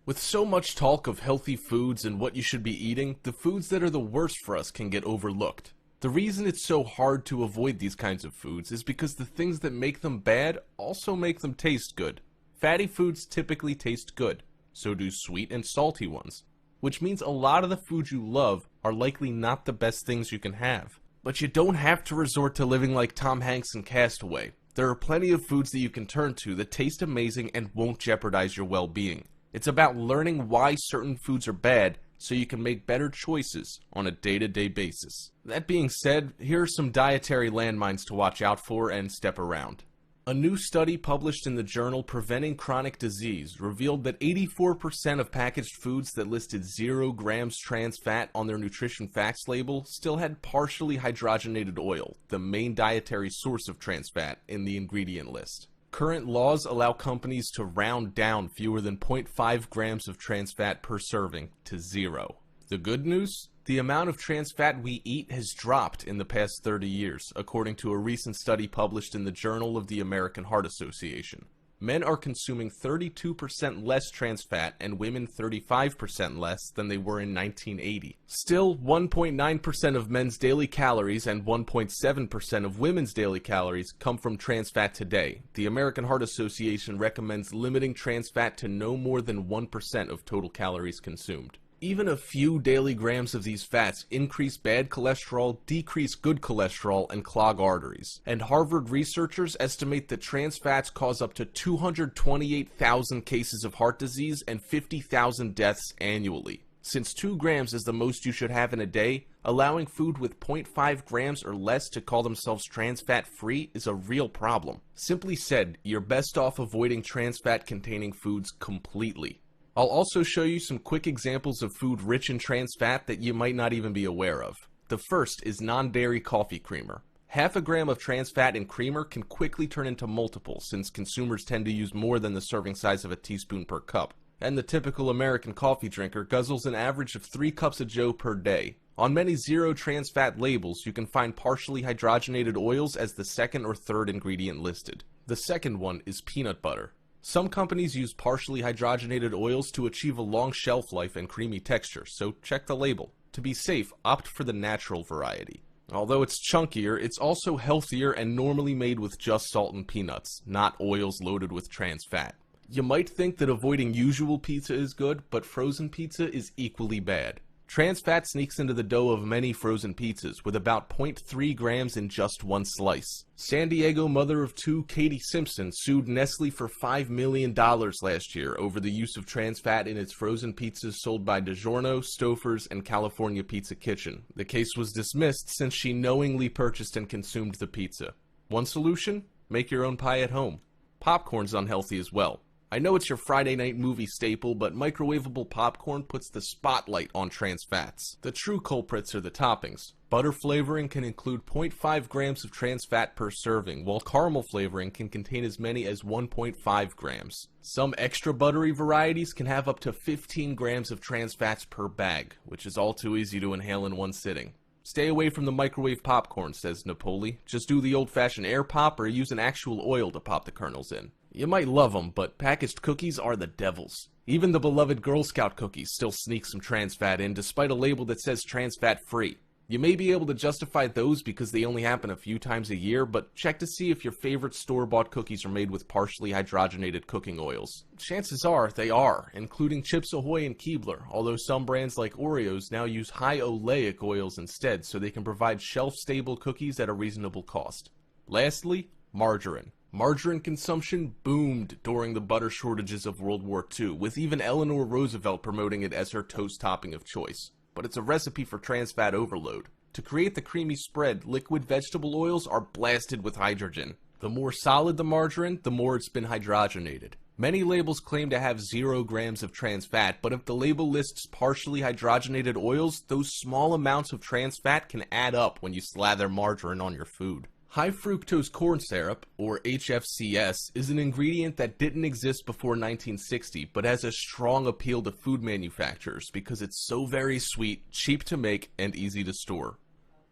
With so much talk of healthy foods and what you should be eating, the foods that are the worst for us can get overlooked. The reason it's so hard to avoid these kinds of foods is because the things that make them bad also make them taste good. Fatty foods typically taste good, so do sweet and salty ones, which means a lot of the foods you love are likely not the best things you can have. But you don't have to resort to living like Tom Hanks in Castaway. There are plenty of foods that you can turn to that taste amazing and won't jeopardize your well-being. It's about learning why certain foods are bad so you can make better choices on a day-to-day basis. That being said, here are some dietary landmines to watch out for and step around. A new study published in the journal Preventing Chronic Disease revealed that 84% of packaged foods that listed 0 grams trans fat on their nutrition facts label still had partially hydrogenated oil, the main dietary source of trans fat, in the ingredient list. Current laws allow companies to round down fewer than 0.5 grams of trans fat per serving to 0. The good news? The amount of trans fat we eat has dropped in the past 30 years, according to a recent study published in the Journal of the American Heart Association. Men are consuming 32% less trans fat and women 35% less than they were in 1980. Still, 1.9% of men's daily calories and 1.7% of women's daily calories come from trans fat today. The American Heart Association recommends limiting trans fat to no more than 1% of total calories consumed. Even a few daily grams of these fats increase bad cholesterol, decrease good cholesterol, and clog arteries. And Harvard researchers estimate that trans fats cause up to 228,000 cases of heart disease and 50,000 deaths annually. Since 2 grams is the most you should have in a day, allowing food with 0.5 grams or less to call themselves trans fat free is a real problem. Simply said, you're best off avoiding trans fat containing foods completely. I'll also show you some quick examples of food rich in trans fat that you might not even be aware of. The first is non-dairy coffee creamer. Half a gram of trans fat in creamer can quickly turn into multiples since consumers tend to use more than the serving size of a teaspoon per cup. And the typical American coffee drinker guzzles an average of 3 cups of joe per day. On many zero trans fat labels, you can find partially hydrogenated oils as the second or third ingredient listed. The second one is peanut butter. Some companies use partially hydrogenated oils to achieve a long shelf life and creamy texture, so check the label. To be safe, opt for the natural variety. Although it's chunkier, it's also healthier and normally made with just salt and peanuts, not oils loaded with trans fat. You might think that avoiding usual pizza is good, but frozen pizza is equally bad. Trans fat sneaks into the dough of many frozen pizzas, with about 0.3 grams in just one slice. San Diego mother of 2 Katie Simpson sued Nestle for $5 million last year over the use of trans fat in its frozen pizzas sold by DiGiorno, Stouffer's, and California Pizza Kitchen. The case was dismissed since she knowingly purchased and consumed the pizza. One solution? Make your own pie at home. Popcorn's unhealthy as well. I know it's your Friday night movie staple, but microwavable popcorn puts the spotlight on trans fats. The true culprits are the toppings. Butter flavoring can include 0.5 grams of trans fat per serving, while caramel flavoring can contain as many as 1.5 grams. Some extra buttery varieties can have up to 15 grams of trans fats per bag, which is all too easy to inhale in one sitting. Stay away from the microwave popcorn, says Napoli. Just do the old-fashioned air pop or use an actual oil to pop the kernels in. You might love them, but packaged cookies are the devils. Even the beloved Girl Scout cookies still sneak some trans fat in, despite a label that says trans fat free. You may be able to justify those because they only happen a few times a year, but check to see if your favorite store-bought cookies are made with partially hydrogenated cooking oils. Chances are they are, including Chips Ahoy and Keebler, although some brands like Oreos now use high oleic oils instead so they can provide shelf-stable cookies at a reasonable cost. Lastly, margarine. Margarine consumption boomed during the butter shortages of World War II, with even Eleanor Roosevelt promoting it as her toast topping of choice. But it's a recipe for trans fat overload. To create the creamy spread, liquid vegetable oils are blasted with hydrogen. The more solid the margarine, the more it's been hydrogenated. Many labels claim to have 0 grams of trans fat, but if the label lists partially hydrogenated oils, those small amounts of trans fat can add up when you slather margarine on your food. High fructose corn syrup, or HFCS, is an ingredient that didn't exist before 1960, but has a strong appeal to food manufacturers because it's so very sweet, cheap to make, and easy to store.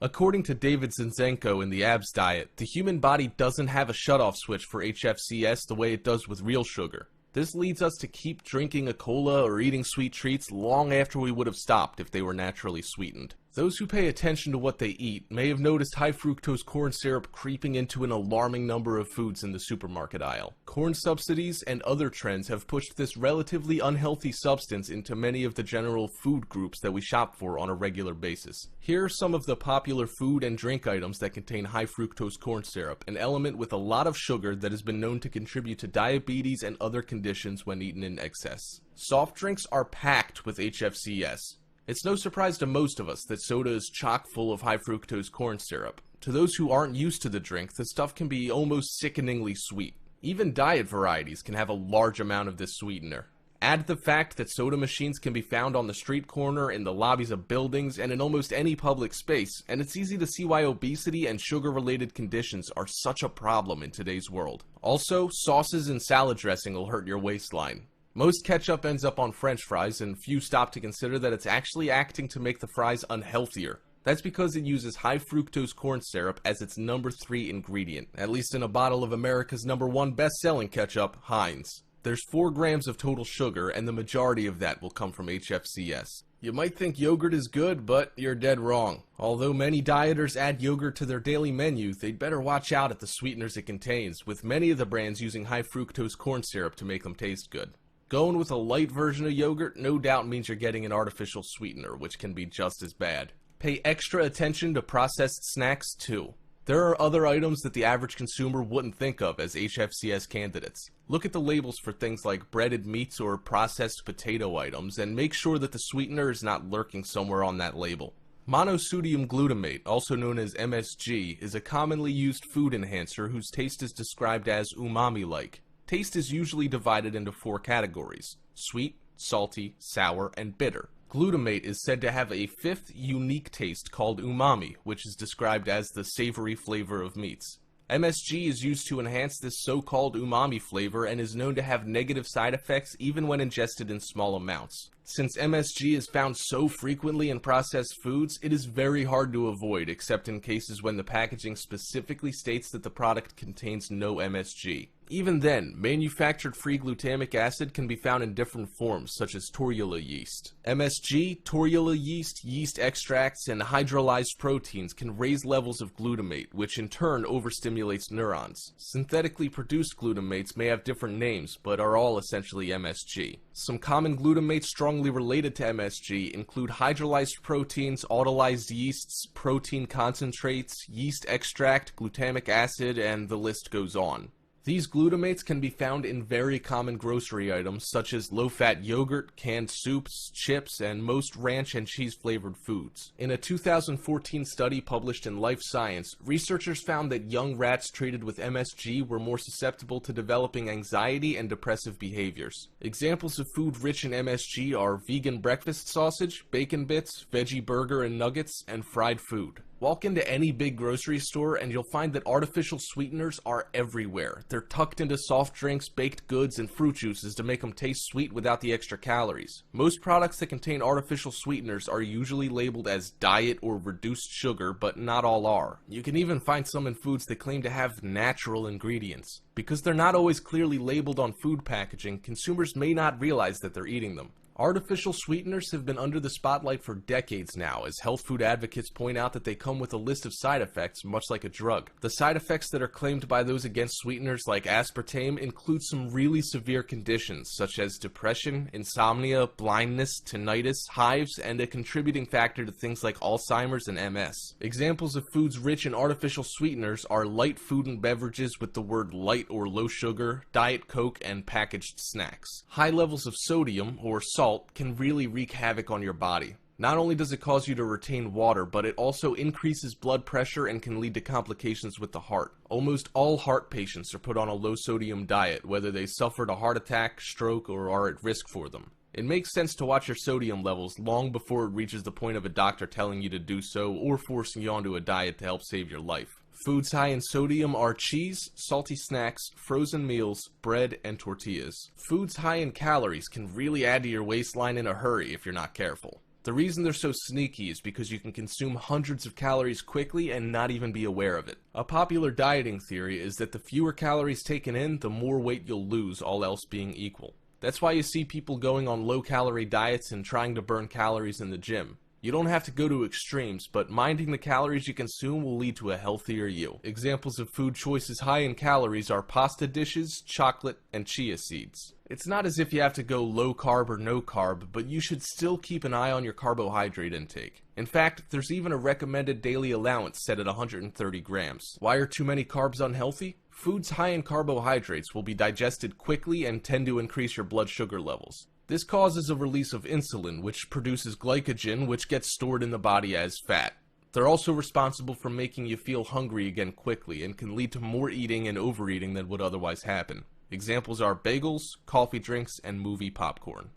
According to David Zinczenko in the ABS diet, the human body doesn't have a shutoff switch for HFCS the way it does with real sugar. This leads us to keep drinking a cola or eating sweet treats long after we would have stopped if they were naturally sweetened. Those who pay attention to what they eat may have noticed high fructose corn syrup creeping into an alarming number of foods in the supermarket aisle. Corn subsidies and other trends have pushed this relatively unhealthy substance into many of the general food groups that we shop for on a regular basis. Here are some of the popular food and drink items that contain high fructose corn syrup, an element with a lot of sugar that has been known to contribute to diabetes and other conditions when eaten in excess. Soft drinks are packed with HFCS. It's no surprise to most of us that soda is chock full of high fructose corn syrup. To those who aren't used to the drink, the stuff can be almost sickeningly sweet. Even diet varieties can have a large amount of this sweetener. Add the fact that soda machines can be found on the street corner, in the lobbies of buildings, and in almost any public space, and it's easy to see why obesity and sugar-related conditions are such a problem in today's world. Also, sauces and salad dressing will hurt your waistline. Most ketchup ends up on French fries, and few stop to consider that it's actually acting to make the fries unhealthier. That's because it uses high fructose corn syrup as its number 3 ingredient, at least in a bottle of America's number 1 best-selling ketchup, Heinz. There's 4 grams of total sugar, and the majority of that will come from HFCS. You might think yogurt is good, but you're dead wrong. Although many dieters add yogurt to their daily menu, they'd better watch out at the sweeteners it contains, with many of the brands using high fructose corn syrup to make them taste good. Going with a light version of yogurt no doubt means you're getting an artificial sweetener, which can be just as bad. Pay extra attention to processed snacks too. There are other items that the average consumer wouldn't think of as HFCS candidates. Look at the labels for things like breaded meats or processed potato items and make sure that the sweetener is not lurking somewhere on that label. Monosodium glutamate, also known as MSG, is a commonly used food enhancer whose taste is described as umami-like. Taste is usually divided into 4 categories: sweet, salty, sour, and bitter. Glutamate is said to have a 5th unique taste called umami, which is described as the savory flavor of meats. MSG is used to enhance this so-called umami flavor and is known to have negative side effects even when ingested in small amounts. Since MSG is found so frequently in processed foods, it is very hard to avoid, except in cases when the packaging specifically states that the product contains no MSG. Even then, manufactured free glutamic acid can be found in different forms, such as torula yeast. MSG, torula yeast, yeast extracts, and hydrolyzed proteins can raise levels of glutamate, which in turn overstimulates neurons. Synthetically produced glutamates may have different names, but are all essentially MSG. Some common glutamates strongly related to MSG include hydrolyzed proteins, autolyzed yeasts, protein concentrates, yeast extract, glutamic acid, and the list goes on. These glutamates can be found in very common grocery items such as low-fat yogurt, canned soups, chips, and most ranch and cheese-flavored foods. In a 2014 study published in Life Science, researchers found that young rats treated with MSG were more susceptible to developing anxiety and depressive behaviors. Examples of food rich in MSG are vegan breakfast sausage, bacon bits, veggie burger and nuggets, and fried food. Walk into any big grocery store and you'll find that artificial sweeteners are everywhere. They're tucked into soft drinks, baked goods, and fruit juices to make them taste sweet without the extra calories. Most products that contain artificial sweeteners are usually labeled as diet or reduced sugar, but not all are. You can even find some in foods that claim to have natural ingredients. Because they're not always clearly labeled on food packaging, consumers may not realize that they're eating them. Artificial sweeteners have been under the spotlight for decades now, as health food advocates point out that they come with a list of side effects, much like a drug. The side effects that are claimed by those against sweeteners like aspartame include some really severe conditions, such as depression, insomnia, blindness, tinnitus, hives, and a contributing factor to things like Alzheimer's and MS. Examples of foods rich in artificial sweeteners are light food and beverages with the word light or low sugar, Diet Coke, and packaged snacks. High levels of sodium, or salt, can really wreak havoc on your body. Not only does it cause you to retain water, but it also increases blood pressure and can lead to complications with the heart. Almost all heart patients are put on a low-sodium diet, whether they suffered a heart attack, stroke, or are at risk for them. It makes sense to watch your sodium levels long before it reaches the point of a doctor telling you to do so or forcing you onto a diet to help save your life. Foods high in sodium are cheese, salty snacks, frozen meals, bread, and tortillas. Foods high in calories can really add to your waistline in a hurry if you're not careful. The reason they're so sneaky is because you can consume hundreds of calories quickly and not even be aware of it. A popular dieting theory is that the fewer calories taken in, the more weight you'll lose, all else being equal. That's why you see people going on low-calorie diets and trying to burn calories in the gym. You don't have to go to extremes, but minding the calories you consume will lead to a healthier you. Examples of food choices high in calories are pasta dishes, chocolate, and chia seeds. It's not as if you have to go low carb or no carb, but you should still keep an eye on your carbohydrate intake. In fact, there's even a recommended daily allowance set at 130 grams. Why are too many carbs unhealthy? Foods high in carbohydrates will be digested quickly and tend to increase your blood sugar levels. This causes a release of insulin, which produces glycogen, which gets stored in the body as fat. They're also responsible for making you feel hungry again quickly and can lead to more eating and overeating than would otherwise happen. Examples are bagels, coffee drinks, and movie popcorn.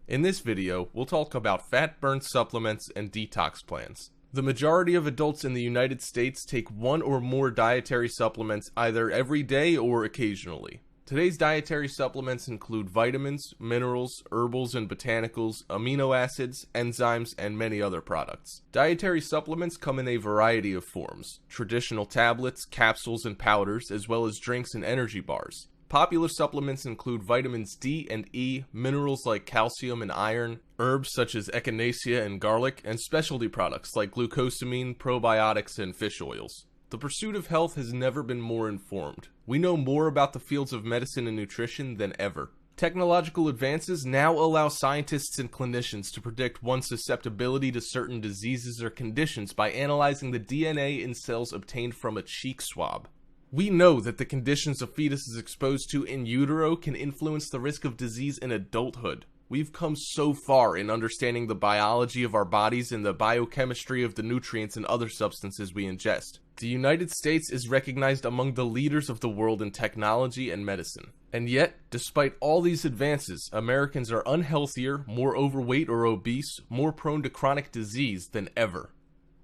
In this video, we'll talk about fat burn supplements and detox plans. The majority of adults in the United States take one or more dietary supplements either every day or occasionally. Today's dietary supplements include vitamins, minerals, herbals and botanicals, amino acids, enzymes, and many other products. Dietary supplements come in a variety of forms: traditional tablets, capsules, and powders, as well as drinks and energy bars. Popular supplements include vitamins D and E, minerals like calcium and iron, herbs such as echinacea and garlic, and specialty products like glucosamine, probiotics, and fish oils. The pursuit of health has never been more informed. We know more about the fields of medicine and nutrition than ever. Technological advances now allow scientists and clinicians to predict one's susceptibility to certain diseases or conditions by analyzing the DNA in cells obtained from a cheek swab. We know that the conditions a fetus is exposed to in utero can influence the risk of disease in adulthood. We've come so far in understanding the biology of our bodies and the biochemistry of the nutrients and other substances we ingest. The United States is recognized among the leaders of the world in technology and medicine. And yet, despite all these advances, Americans are unhealthier, more overweight or obese, more prone to chronic disease than ever.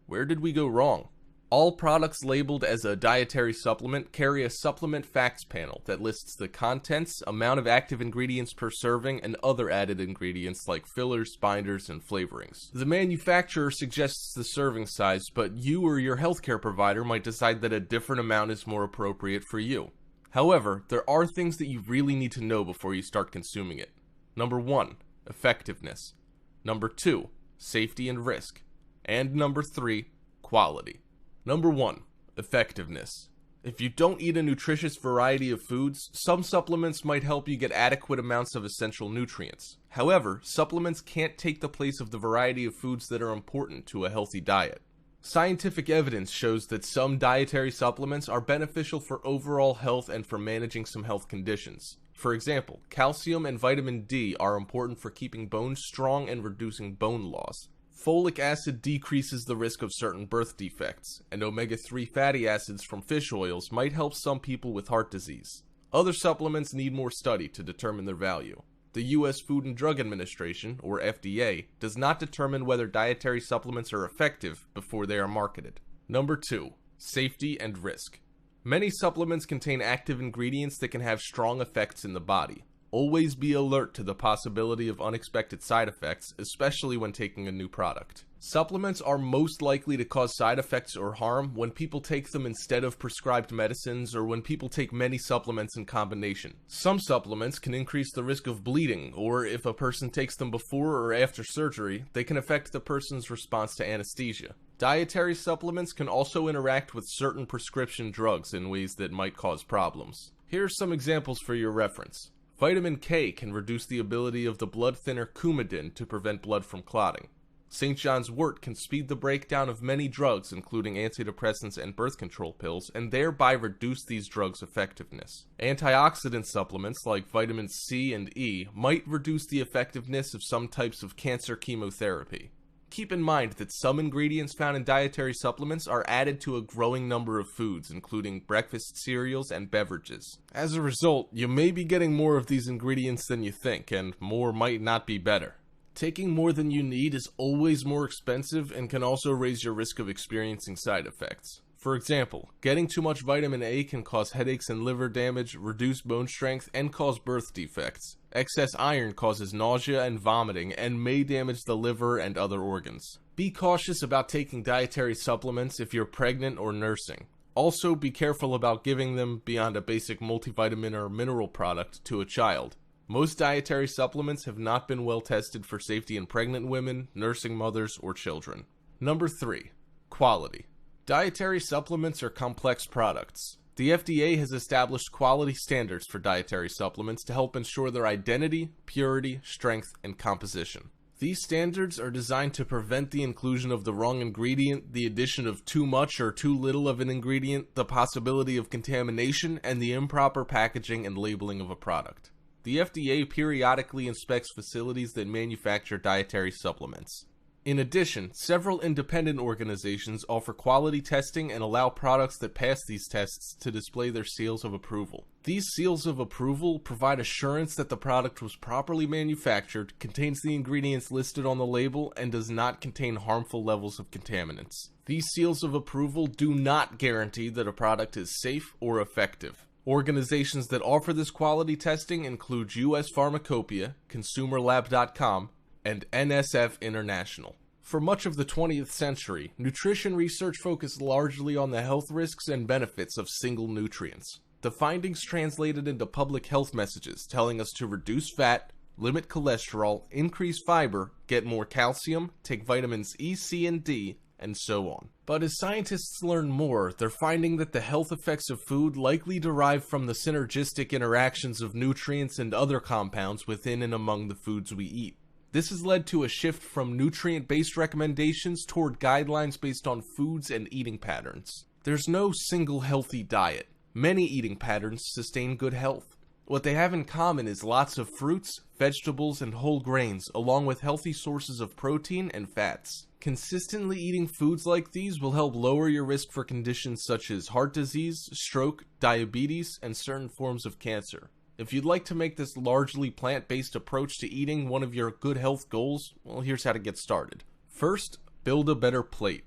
Where did we go wrong? All products labeled as a dietary supplement carry a supplement facts panel that lists the contents, amount of active ingredients per serving, and other added ingredients like fillers, binders, and flavorings. The manufacturer suggests the serving size, but you or your healthcare provider might decide that a different amount is more appropriate for you. However, there are things that you really need to know before you start consuming it. Number 1, effectiveness. Number 2, safety and risk. And number 3, quality. Number 1, effectiveness. If you don't eat a nutritious variety of foods, some supplements might help you get adequate amounts of essential nutrients. However, supplements can't take the place of the variety of foods that are important to a healthy diet. Scientific evidence shows that some dietary supplements are beneficial for overall health and for managing some health conditions. For example, calcium and vitamin D are important for keeping bones strong and reducing bone loss. Folic acid decreases the risk of certain birth defects, and omega-3 fatty acids from fish oils might help some people with heart disease. Other supplements need more study to determine their value. The U.S. Food and Drug Administration, or FDA, does not determine whether dietary supplements are effective before they are marketed. Number 2, safety and risk. Many supplements contain active ingredients that can have strong effects in the body. Always be alert to the possibility of unexpected side effects, especially when taking a new product. Supplements are most likely to cause side effects or harm when people take them instead of prescribed medicines or when people take many supplements in combination. Some supplements can increase the risk of bleeding, or if a person takes them before or after surgery, they can affect the person's response to anesthesia. Dietary supplements can also interact with certain prescription drugs in ways that might cause problems. Here are some examples for your reference. Vitamin K can reduce the ability of the blood thinner Coumadin to prevent blood from clotting. St. John's wort can speed the breakdown of many drugs, including antidepressants and birth control pills, and thereby reduce these drugs' effectiveness. Antioxidant supplements like vitamins C and E might reduce the effectiveness of some types of cancer chemotherapy. Keep in mind that some ingredients found in dietary supplements are added to a growing number of foods, including breakfast cereals and beverages. As a result, you may be getting more of these ingredients than you think, and more might not be better. Taking more than you need is always more expensive and can also raise your risk of experiencing side effects. For example, getting too much vitamin A can cause headaches and liver damage, reduce bone strength, and cause birth defects. Excess iron causes nausea and vomiting and may damage the liver and other organs. Be cautious about taking dietary supplements if you're pregnant or nursing. Also, be careful about giving them beyond a basic multivitamin or mineral product to a child. Most dietary supplements have not been well tested for safety in pregnant women, nursing mothers, or children. Number 3. Quality. Dietary supplements are complex products. The FDA has established quality standards for dietary supplements to help ensure their identity, purity, strength, and composition. These standards are designed to prevent the inclusion of the wrong ingredient, the addition of too much or too little of an ingredient, the possibility of contamination, and the improper packaging and labeling of a product. The FDA periodically inspects facilities that manufacture dietary supplements. In addition, several independent organizations offer quality testing and allow products that pass these tests to display their seals of approval. These seals of approval provide assurance that the product was properly manufactured, contains the ingredients listed on the label, and does not contain harmful levels of contaminants. These seals of approval do not guarantee that a product is safe or effective. Organizations that offer this quality testing include US Pharmacopeia, ConsumerLab.com, and NSF International. For much of the 20th century, nutrition research focused largely on the health risks and benefits of single nutrients. The findings translated into public health messages telling us to reduce fat, limit cholesterol, increase fiber, get more calcium, take vitamins E, C, and D, and so on. But as scientists learn more, they're finding that the health effects of food likely derive from the synergistic interactions of nutrients and other compounds within and among the foods we eat. This has led to a shift from nutrient-based recommendations toward guidelines based on foods and eating patterns. There's no single healthy diet. Many eating patterns sustain good health. What they have in common is lots of fruits, vegetables, and whole grains, along with healthy sources of protein and fats. Consistently eating foods like these will help lower your risk for conditions such as heart disease, stroke, diabetes, and certain forms of cancer. If you'd like to make this largely plant-based approach to eating one of your good health goals, well, here's how to get started. First, build a better plate.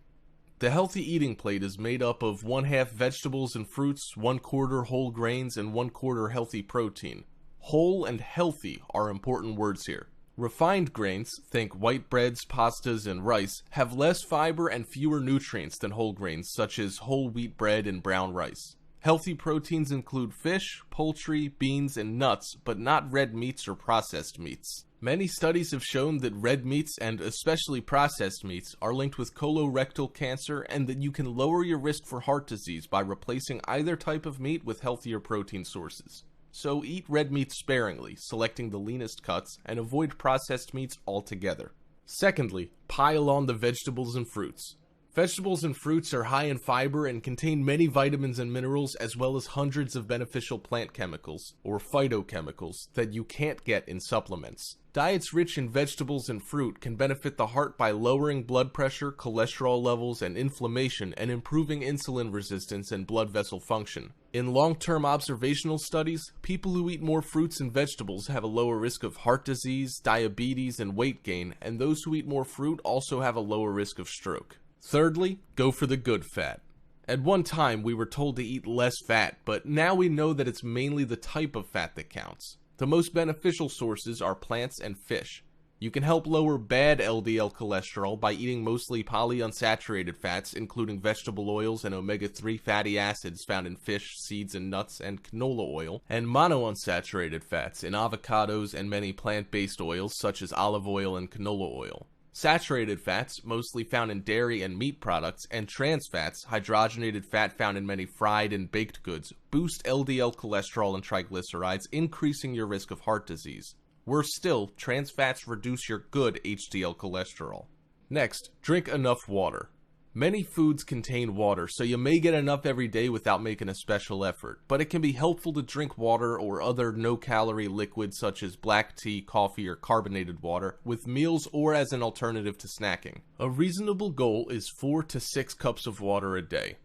The healthy eating plate is made up of 1/2 vegetables and fruits, 1/4 whole grains, and 1/4 healthy protein. Whole and healthy are important words here. Refined grains, think white breads, pastas, and rice, have less fiber and fewer nutrients than whole grains such as whole wheat bread and brown rice. Healthy proteins include fish, poultry, beans, and nuts, but not red meats or processed meats. Many studies have shown that red meats, and especially processed meats, are linked with colorectal cancer and that you can lower your risk for heart disease by replacing either type of meat with healthier protein sources. So eat red meat sparingly, selecting the leanest cuts, and avoid processed meats altogether. Secondly, pile on the vegetables and fruits. Vegetables and fruits are high in fiber and contain many vitamins and minerals as well as hundreds of beneficial plant chemicals, or phytochemicals, that you can't get in supplements. Diets rich in vegetables and fruit can benefit the heart by lowering blood pressure, cholesterol levels, and inflammation, and improving insulin resistance and blood vessel function. In long-term observational studies, people who eat more fruits and vegetables have a lower risk of heart disease, diabetes, and weight gain, and those who eat more fruit also have a lower risk of stroke. Thirdly, go for the good fat. At one time, we were told to eat less fat, but now we know that it's mainly the type of fat that counts. The most beneficial sources are plants and fish. You can help lower bad LDL cholesterol by eating mostly polyunsaturated fats, including vegetable oils and omega-3 fatty acids found in fish, seeds, and nuts, and canola oil, and monounsaturated fats in avocados and many plant-based oils such as olive oil and canola oil. Saturated fats, mostly found in dairy and meat products, and trans fats, hydrogenated fat found in many fried and baked goods, boost LDL cholesterol and triglycerides, increasing your risk of heart disease. Worse still, trans fats reduce your good HDL cholesterol. Next, drink enough water. Many foods contain water, so you may get enough every day without making a special effort, but it can be helpful to drink water or other no-calorie liquids such as black tea, coffee, or carbonated water with meals or as an alternative to snacking. A reasonable goal is 4 to 6 cups of water a day.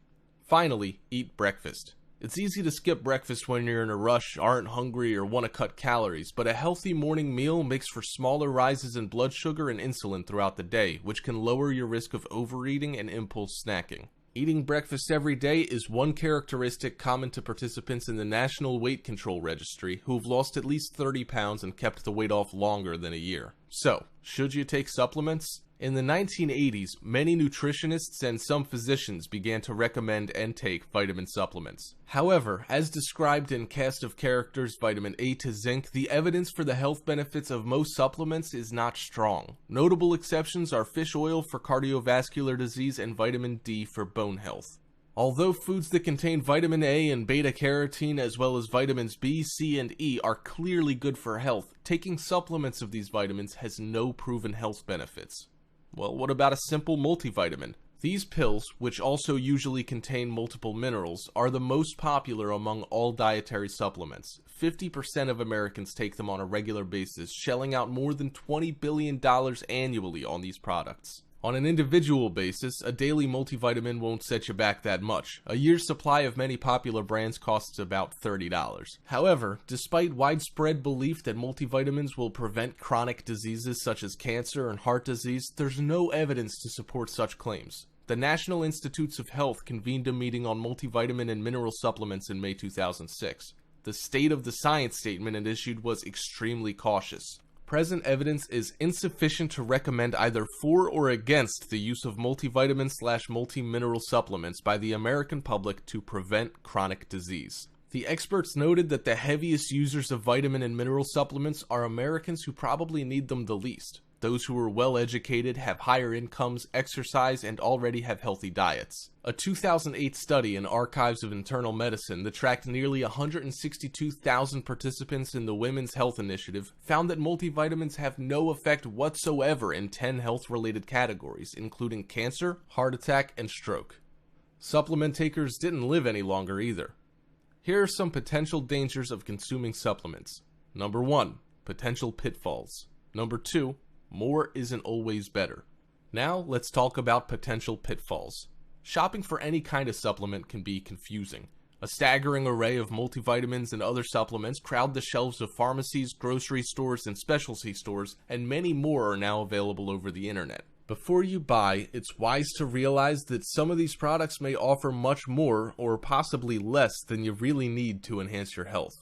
Finally, eat breakfast. It's easy to skip breakfast when you're in a rush, aren't hungry, or want to cut calories, but a healthy morning meal makes for smaller rises in blood sugar and insulin throughout the day, which can lower your risk of overeating and impulse snacking. Eating breakfast every day is one characteristic common to participants in the National Weight Control Registry who have lost at least 30 pounds and kept the weight off longer than a year. So, should you take supplements? In the 1980s, many nutritionists and some physicians began to recommend and take vitamin supplements. However, as described in Cast of Characters Vitamin A to Zinc, the evidence for the health benefits of most supplements is not strong. Notable exceptions are fish oil for cardiovascular disease and vitamin D for bone health. Although foods that contain vitamin A and beta-carotene as well as vitamins B, C, and E are clearly good for health, taking supplements of these vitamins has no proven health benefits. Well, what about a simple multivitamin? These pills, which also usually contain multiple minerals, are the most popular among all dietary supplements. 50% of Americans take them on a regular basis, shelling out more than $20 billion annually on these products. On an individual basis, a daily multivitamin won't set you back that much. A year's supply of many popular brands costs about $30. However, despite widespread belief that multivitamins will prevent chronic diseases such as cancer and heart disease, there's no evidence to support such claims. The National Institutes of Health convened a meeting on multivitamin and mineral supplements in May 2006. The State of the Science statement it issued was extremely cautious. Present evidence is insufficient to recommend either for or against the use of multivitamin/multi-mineral supplements by the American public to prevent chronic disease. The experts noted that the heaviest users of vitamin and mineral supplements are Americans who probably need them the least. Those who are well educated, have higher incomes, exercise, and already have healthy diets. A 2008 study in Archives of Internal Medicine that tracked nearly 162,000 participants in the Women's Health Initiative found that multivitamins have no effect whatsoever in 10 health-related categories, including cancer, heart attack, and stroke. Supplement takers didn't live any longer either. Here are some potential dangers of consuming supplements. Number 1. Potential pitfalls. Number 2. More isn't always better. Now, let's talk about potential pitfalls. Shopping for any kind of supplement can be confusing. A staggering array of multivitamins and other supplements crowd the shelves of pharmacies, grocery stores, and specialty stores, and many more are now available over the internet. Before you buy, it's wise to realize that some of these products may offer much more, or possibly less, than you really need to enhance your health.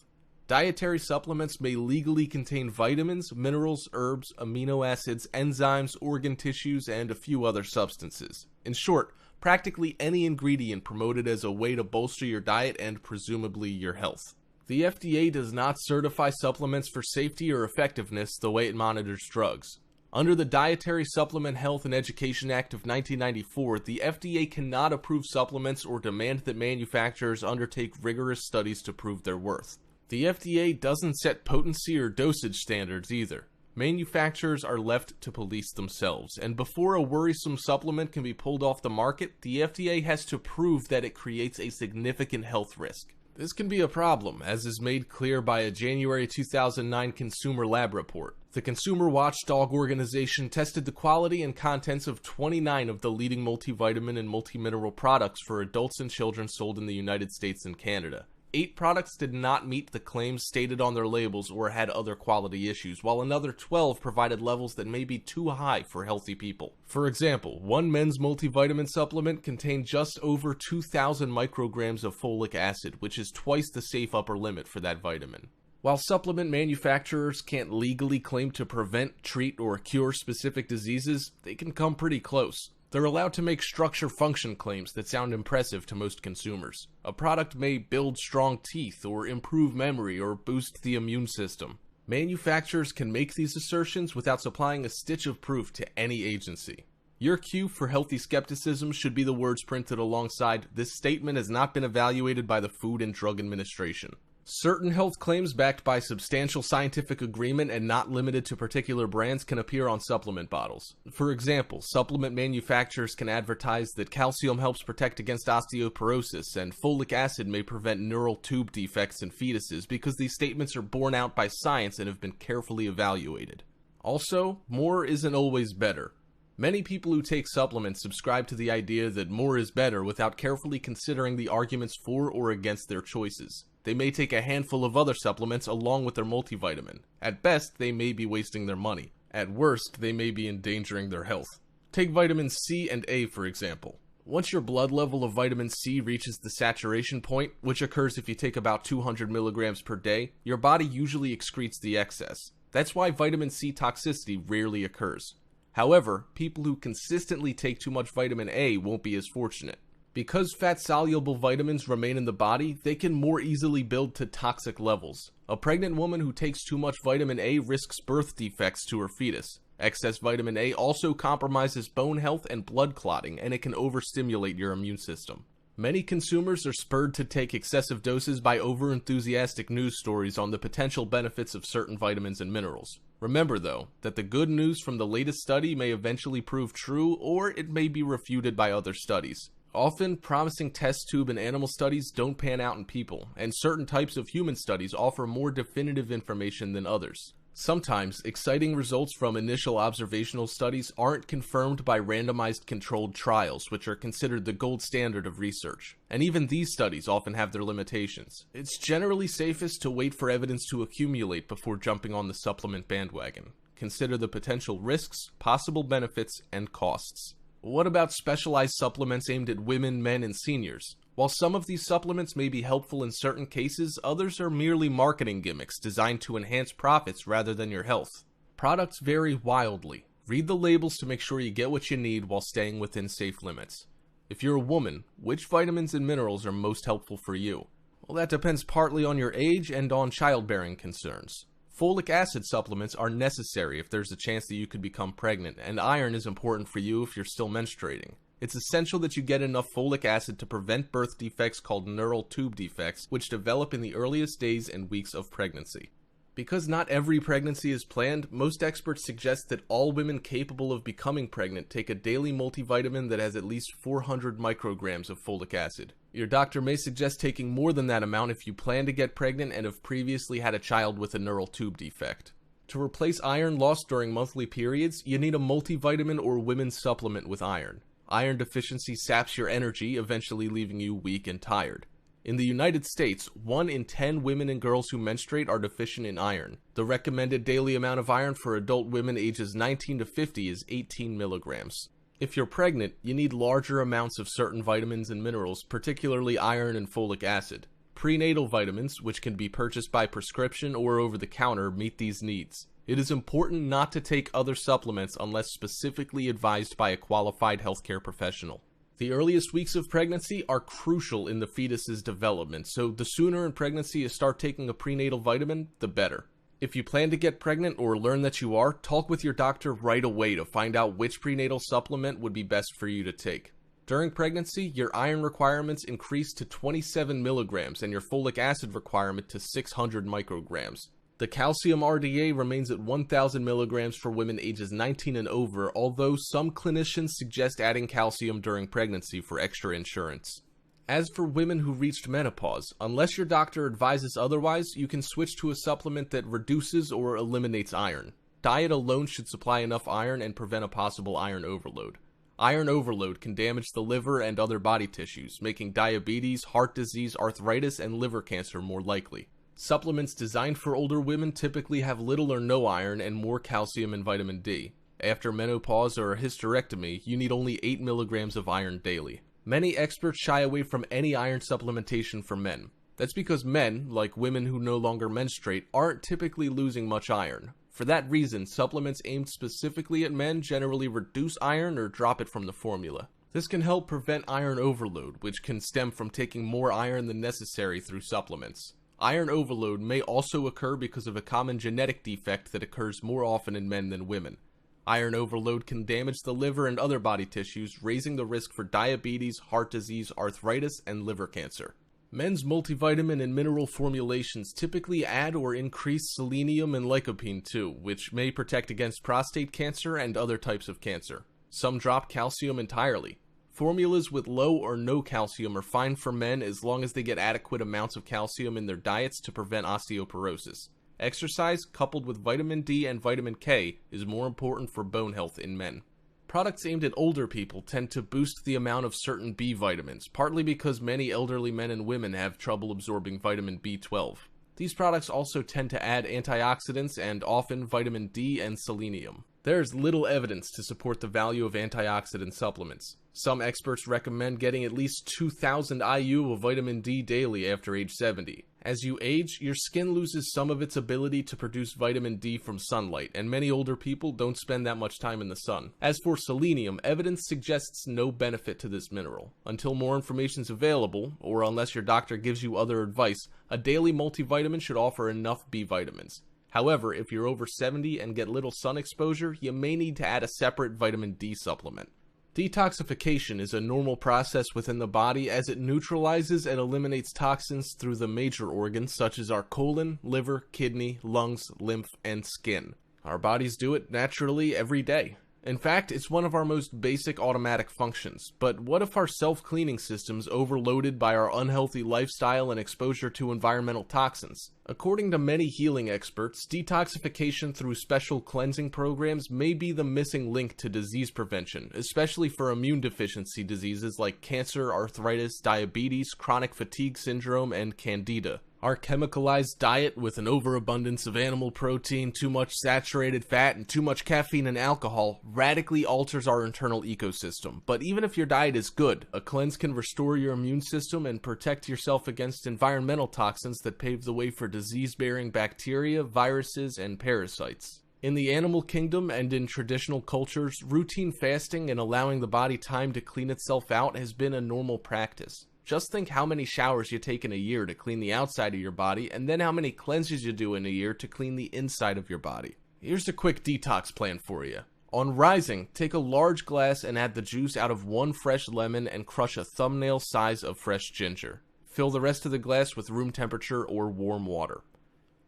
Dietary supplements may legally contain vitamins, minerals, herbs, amino acids, enzymes, organ tissues, and a few other substances. In short, practically any ingredient promoted as a way to bolster your diet and presumably your health. The FDA does not certify supplements for safety or effectiveness the way it monitors drugs. Under the Dietary Supplement Health and Education Act of 1994, the FDA cannot approve supplements or demand that manufacturers undertake rigorous studies to prove their worth. The FDA doesn't set potency or dosage standards either. Manufacturers are left to police themselves, and before a worrisome supplement can be pulled off the market, the FDA has to prove that it creates a significant health risk. This can be a problem, as is made clear by a January 2009 Consumer Lab report. The Consumer Watchdog organization tested the quality and contents of 29 of the leading multivitamin and multimineral products for adults and children sold in the United States and Canada. 8 products did not meet the claims stated on their labels or had other quality issues, while another 12 provided levels that may be too high for healthy people. For example, one men's multivitamin supplement contained just over 2,000 micrograms of folic acid, which is twice the safe upper limit for that vitamin. While supplement manufacturers can't legally claim to prevent, treat, or cure specific diseases, they can come pretty close. They're allowed to make structure-function claims that sound impressive to most consumers. A product may build strong teeth, or improve memory, or boost the immune system. Manufacturers can make these assertions without supplying a stitch of proof to any agency. Your cue for healthy skepticism should be the words printed alongside, "This statement has not been evaluated by the Food and Drug Administration." Certain health claims backed by substantial scientific agreement and not limited to particular brands can appear on supplement bottles. For example, supplement manufacturers can advertise that calcium helps protect against osteoporosis and folic acid may prevent neural tube defects in fetuses because these statements are borne out by science and have been carefully evaluated. Also, more isn't always better. Many people who take supplements subscribe to the idea that more is better without carefully considering the arguments for or against their choices. They may take a handful of other supplements along with their multivitamin. At best, they may be wasting their money. At worst, they may be endangering their health. Take vitamins C and A for example. Once your blood level of vitamin C reaches the saturation point, which occurs if you take about 200 milligrams per day, your body usually excretes the excess. That's why vitamin C toxicity rarely occurs. However, people who consistently take too much vitamin A won't be as fortunate. Because fat-soluble vitamins remain in the body, they can more easily build to toxic levels. A pregnant woman who takes too much vitamin A risks birth defects to her fetus. Excess vitamin A also compromises bone health and blood clotting, and it can overstimulate your immune system. Many consumers are spurred to take excessive doses by over-enthusiastic news stories on the potential benefits of certain vitamins and minerals. Remember, though, that the good news from the latest study may eventually prove true, or it may be refuted by other studies. Often, promising test tube and animal studies don't pan out in people, and certain types of human studies offer more definitive information than others. Sometimes, exciting results from initial observational studies aren't confirmed by randomized controlled trials, which are considered the gold standard of research. And even these studies often have their limitations. It's generally safest to wait for evidence to accumulate before jumping on the supplement bandwagon. Consider the potential risks, possible benefits, and costs. What about specialized supplements aimed at women, men, and seniors? While some of these supplements may be helpful in certain cases, others are merely marketing gimmicks designed to enhance profits rather than your health. Products vary wildly. Read the labels to make sure you get what you need while staying within safe limits. If you're a woman, which vitamins and minerals are most helpful for you? Well, that depends partly on your age and on childbearing concerns. Folic acid supplements are necessary if there's a chance that you could become pregnant, and iron is important for you if you're still menstruating. It's essential that you get enough folic acid to prevent birth defects called neural tube defects, which develop in the earliest days and weeks of pregnancy. Because not every pregnancy is planned, most experts suggest that all women capable of becoming pregnant take a daily multivitamin that has at least 400 micrograms of folic acid. Your doctor may suggest taking more than that amount if you plan to get pregnant and have previously had a child with a neural tube defect. To replace iron lost during monthly periods, you need a multivitamin or women's supplement with iron. Iron deficiency saps your energy, eventually leaving you weak and tired. In the United States, 1 in 10 women and girls who menstruate are deficient in iron. The recommended daily amount of iron for adult women ages 19 to 50 is 18 milligrams. If you're pregnant, you need larger amounts of certain vitamins and minerals, particularly iron and folic acid. Prenatal vitamins, which can be purchased by prescription or over the counter, meet these needs. It is important not to take other supplements unless specifically advised by a qualified healthcare professional. The earliest weeks of pregnancy are crucial in the fetus's development, so the sooner in pregnancy you start taking a prenatal vitamin, the better. If you plan to get pregnant or learn that you are, talk with your doctor right away to find out which prenatal supplement would be best for you to take. During pregnancy, your iron requirements increase to 27 milligrams and your folic acid requirement to 600 micrograms. The calcium RDA remains at 1,000 milligrams for women ages 19 and over, although some clinicians suggest adding calcium during pregnancy for extra insurance. As for women who reached menopause, unless your doctor advises otherwise, you can switch to a supplement that reduces or eliminates iron. Diet alone should supply enough iron and prevent a possible iron overload. Iron overload can damage the liver and other body tissues, making diabetes, heart disease, arthritis, and liver cancer more likely. Supplements designed for older women typically have little or no iron and more calcium and vitamin D. After menopause or a hysterectomy, you need only 8 milligrams of iron daily. Many experts shy away from any iron supplementation for men. That's because men, like women who no longer menstruate, aren't typically losing much iron. For that reason, supplements aimed specifically at men generally reduce iron or drop it from the formula. This can help prevent iron overload, which can stem from taking more iron than necessary through supplements. Iron overload may also occur because of a common genetic defect that occurs more often in men than women. Iron overload can damage the liver and other body tissues, raising the risk for diabetes, heart disease, arthritis, and liver cancer. Men's multivitamin and mineral formulations typically add or increase selenium and lycopene too, which may protect against prostate cancer and other types of cancer. Some drop calcium entirely. Formulas with low or no calcium are fine for men as long as they get adequate amounts of calcium in their diets to prevent osteoporosis. Exercise, coupled with vitamin D and vitamin K, is more important for bone health in men. Products aimed at older people tend to boost the amount of certain B vitamins, partly because many elderly men and women have trouble absorbing vitamin B12. These products also tend to add antioxidants and often vitamin D and selenium. There is little evidence to support the value of antioxidant supplements. Some experts recommend getting at least 2,000 IU of vitamin D daily after age 70. As you age, your skin loses some of its ability to produce vitamin D from sunlight, and many older people don't spend that much time in the sun. As for selenium, evidence suggests no benefit to this mineral. Until more information is available, or unless your doctor gives you other advice, a daily multivitamin should offer enough B vitamins. However, if you're over 70 and get little sun exposure, you may need to add a separate vitamin D supplement. Detoxification is a normal process within the body as it neutralizes and eliminates toxins through the major organs such as our colon, liver, kidney, lungs, lymph, and skin. Our bodies do it naturally every day. In fact, it's one of our most basic automatic functions. But what if our self-cleaning system's overloaded by our unhealthy lifestyle and exposure to environmental toxins? According to many healing experts, detoxification through special cleansing programs may be the missing link to disease prevention, especially for immune deficiency diseases like cancer, arthritis, diabetes, chronic fatigue syndrome, and candida. Our chemicalized diet with an overabundance of animal protein, too much saturated fat, and too much caffeine and alcohol radically alters our internal ecosystem. But even if your diet is good, a cleanse can restore your immune system and protect yourself against environmental toxins that pave the way for disease-bearing bacteria, viruses, and parasites. In the animal kingdom and in traditional cultures, routine fasting and allowing the body time to clean itself out has been a normal practice. Just think how many showers you take in a year to clean the outside of your body, and then how many cleanses you do in a year to clean the inside of your body. Here's a quick detox plan for you. On rising, take a large glass and add the juice out of one fresh lemon and crush a thumbnail size of fresh ginger. Fill the rest of the glass with room temperature or warm water.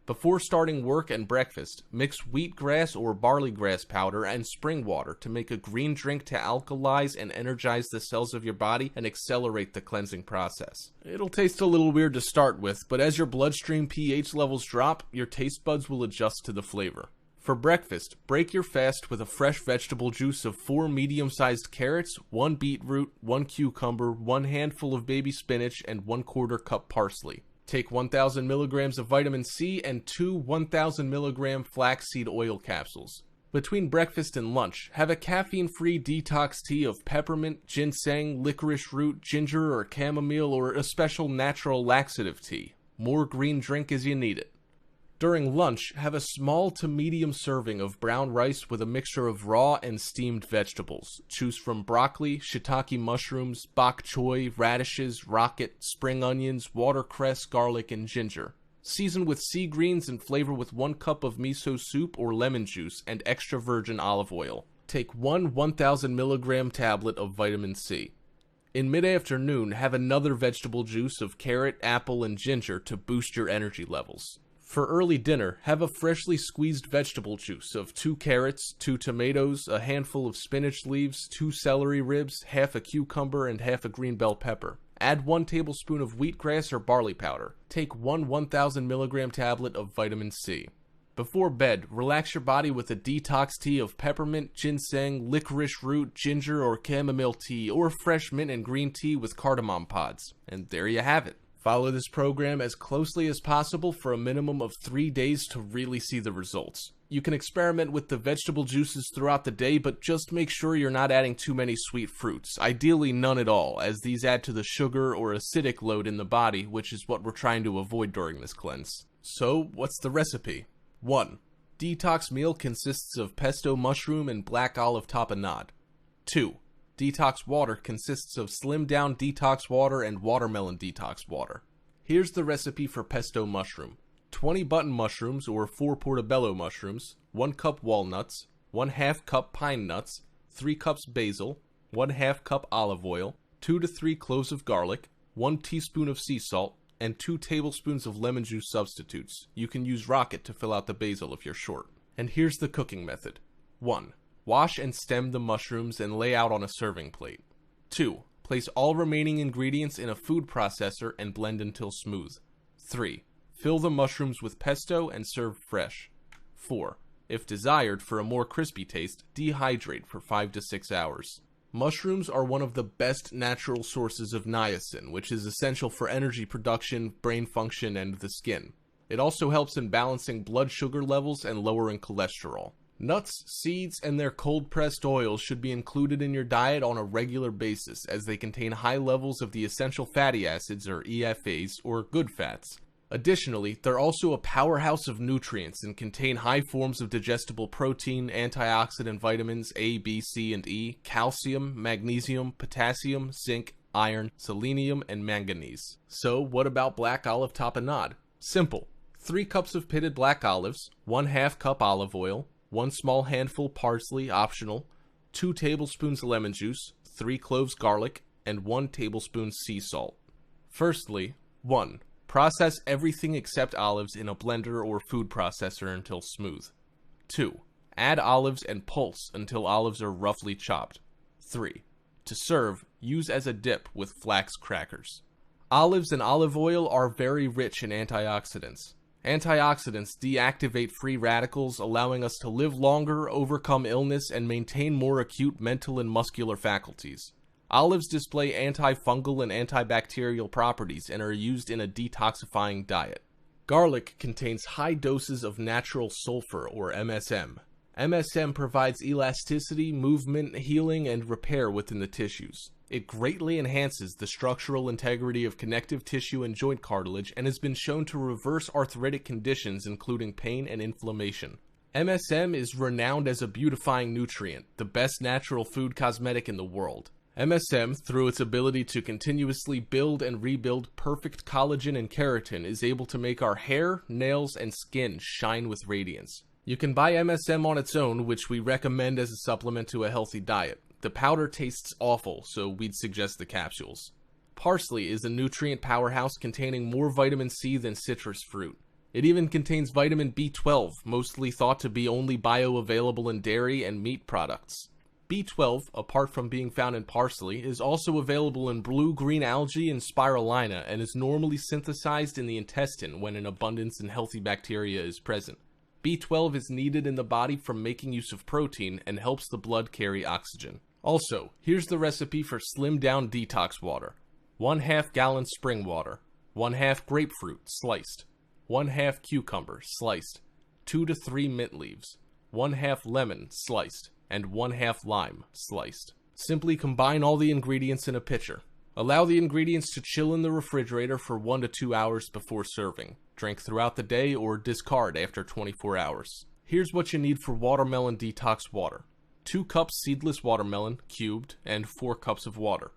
Before starting work and breakfast, mix wheatgrass or barley grass powder and spring water to make a green drink to alkalize and energize the cells of your body and accelerate the cleansing process. It'll taste a little weird to start with, but as your bloodstream pH levels drop, your taste buds will adjust to the flavor. For breakfast, break your fast with a fresh vegetable juice of 4 medium-sized carrots, 1 beetroot, 1 cucumber, 1 handful of baby spinach, and 1/4 cup parsley. Take 1,000 milligrams of vitamin C and 2 1,000 milligram flaxseed oil capsules. Between breakfast and lunch, have a caffeine-free detox tea of peppermint, ginseng, licorice root, ginger, or chamomile, or a special natural laxative tea. More green drink as you need it. During lunch, have a small to medium serving of brown rice with a mixture of raw and steamed vegetables. Choose from broccoli, shiitake mushrooms, bok choy, radishes, rocket, spring onions, watercress, garlic, and ginger. Season with sea greens and flavor with 1 cup of miso soup or lemon juice and extra virgin olive oil. Take 1 1,000 milligram tablet of vitamin C. In mid-afternoon, have another vegetable juice of carrot, apple, and ginger to boost your energy levels. For early dinner, have a freshly squeezed vegetable juice of 2 carrots, 2 tomatoes, a handful of spinach leaves, 2 celery ribs, half a cucumber, and half a green bell pepper. Add 1 tablespoon of wheatgrass or barley powder. Take 1 1,000 milligram tablet of vitamin C. Before bed, relax your body with a detox tea of peppermint, ginseng, licorice root, ginger, or chamomile tea, or fresh mint and green tea with cardamom pods. And there you have it. Follow this program as closely as possible for a minimum of 3 days to really see the results. You can experiment with the vegetable juices throughout the day, but just make sure you're not adding too many sweet fruits. Ideally none at all, as these add to the sugar or acidic load in the body, which is what we're trying to avoid during this cleanse. So, what's the recipe? 1. Detox meal consists of pesto mushroom and black olive tapenade. 2. Detox water consists of slimmed down detox water and watermelon detox water. Here's the recipe for pesto mushroom. 20 button mushrooms or 4 portobello mushrooms, 1 cup walnuts, 1/2 cup pine nuts, 3 cups basil, 1/2 cup olive oil, 2 to 3 cloves of garlic, 1 teaspoon of sea salt, and 2 tablespoons of lemon juice substitutes. You can use rocket to fill out the basil if you're short. And here's the cooking method. 1. Wash and stem the mushrooms and lay out on a serving plate. 2. Place all remaining ingredients in a food processor and blend until smooth. 3. Fill the mushrooms with pesto and serve fresh. 4. If desired for a more crispy taste, dehydrate for 5 to 6 hours. Mushrooms are one of the best natural sources of niacin, which is essential for energy production, brain function, and the skin. It also helps in balancing blood sugar levels and lowering cholesterol. Nuts, seeds, and their cold-pressed oils should be included in your diet on a regular basis, as they contain high levels of the essential fatty acids, or EFAs, or good fats. Additionally, they're also a powerhouse of nutrients and contain high forms of digestible protein, antioxidant vitamins A, B, C, and E, calcium, magnesium, potassium, zinc, iron, selenium, and manganese. So, what about black olive tapenade? Simple. 3 cups of pitted black olives, 1/2 cup olive oil, 1 small handful parsley, optional, 2 tablespoons lemon juice, 3 cloves garlic, and 1 tablespoon sea salt. Firstly, 1. Process everything except olives in a blender or food processor until smooth. 2. Add olives and pulse until olives are roughly chopped. 3. To serve, use as a dip with flax crackers. Olives and olive oil are very rich in antioxidants. Antioxidants deactivate free radicals, allowing us to live longer, overcome illness, and maintain more acute mental and muscular faculties. Olives display antifungal and antibacterial properties and are used in a detoxifying diet. Garlic contains high doses of natural sulfur, or MSM. MSM provides elasticity, movement, healing, and repair within the tissues. It greatly enhances the structural integrity of connective tissue and joint cartilage and has been shown to reverse arthritic conditions including pain and inflammation. MSM is renowned as a beautifying nutrient, the best natural food cosmetic in the world. MSM, through its ability to continuously build and rebuild perfect collagen and keratin, is able to make our hair, nails, and skin shine with radiance. You can buy MSM on its own, which we recommend as a supplement to a healthy diet. The powder tastes awful, so we'd suggest the capsules. Parsley is a nutrient powerhouse containing more vitamin C than citrus fruit. It even contains vitamin B12, mostly thought to be only bioavailable in dairy and meat products. B12, apart from being found in parsley, is also available in blue-green algae and spirulina and is normally synthesized in the intestine when an abundance in healthy bacteria is present. B12 is needed in the body from making use of protein and helps the blood carry oxygen. Also, here's the recipe for slimmed-down detox water. 1/2 gallon spring water, 1/2 grapefruit, sliced, 1/2 cucumber, sliced, 2 to 3 mint leaves, 1/2 lemon, sliced, and 1/2 lime, sliced. Simply combine all the ingredients in a pitcher. Allow the ingredients to chill in the refrigerator for 1 to 2 hours before serving. Drink throughout the day or discard after 24 hours. Here's what you need for watermelon detox water. 2 cups seedless watermelon, cubed, and 4 cups of water.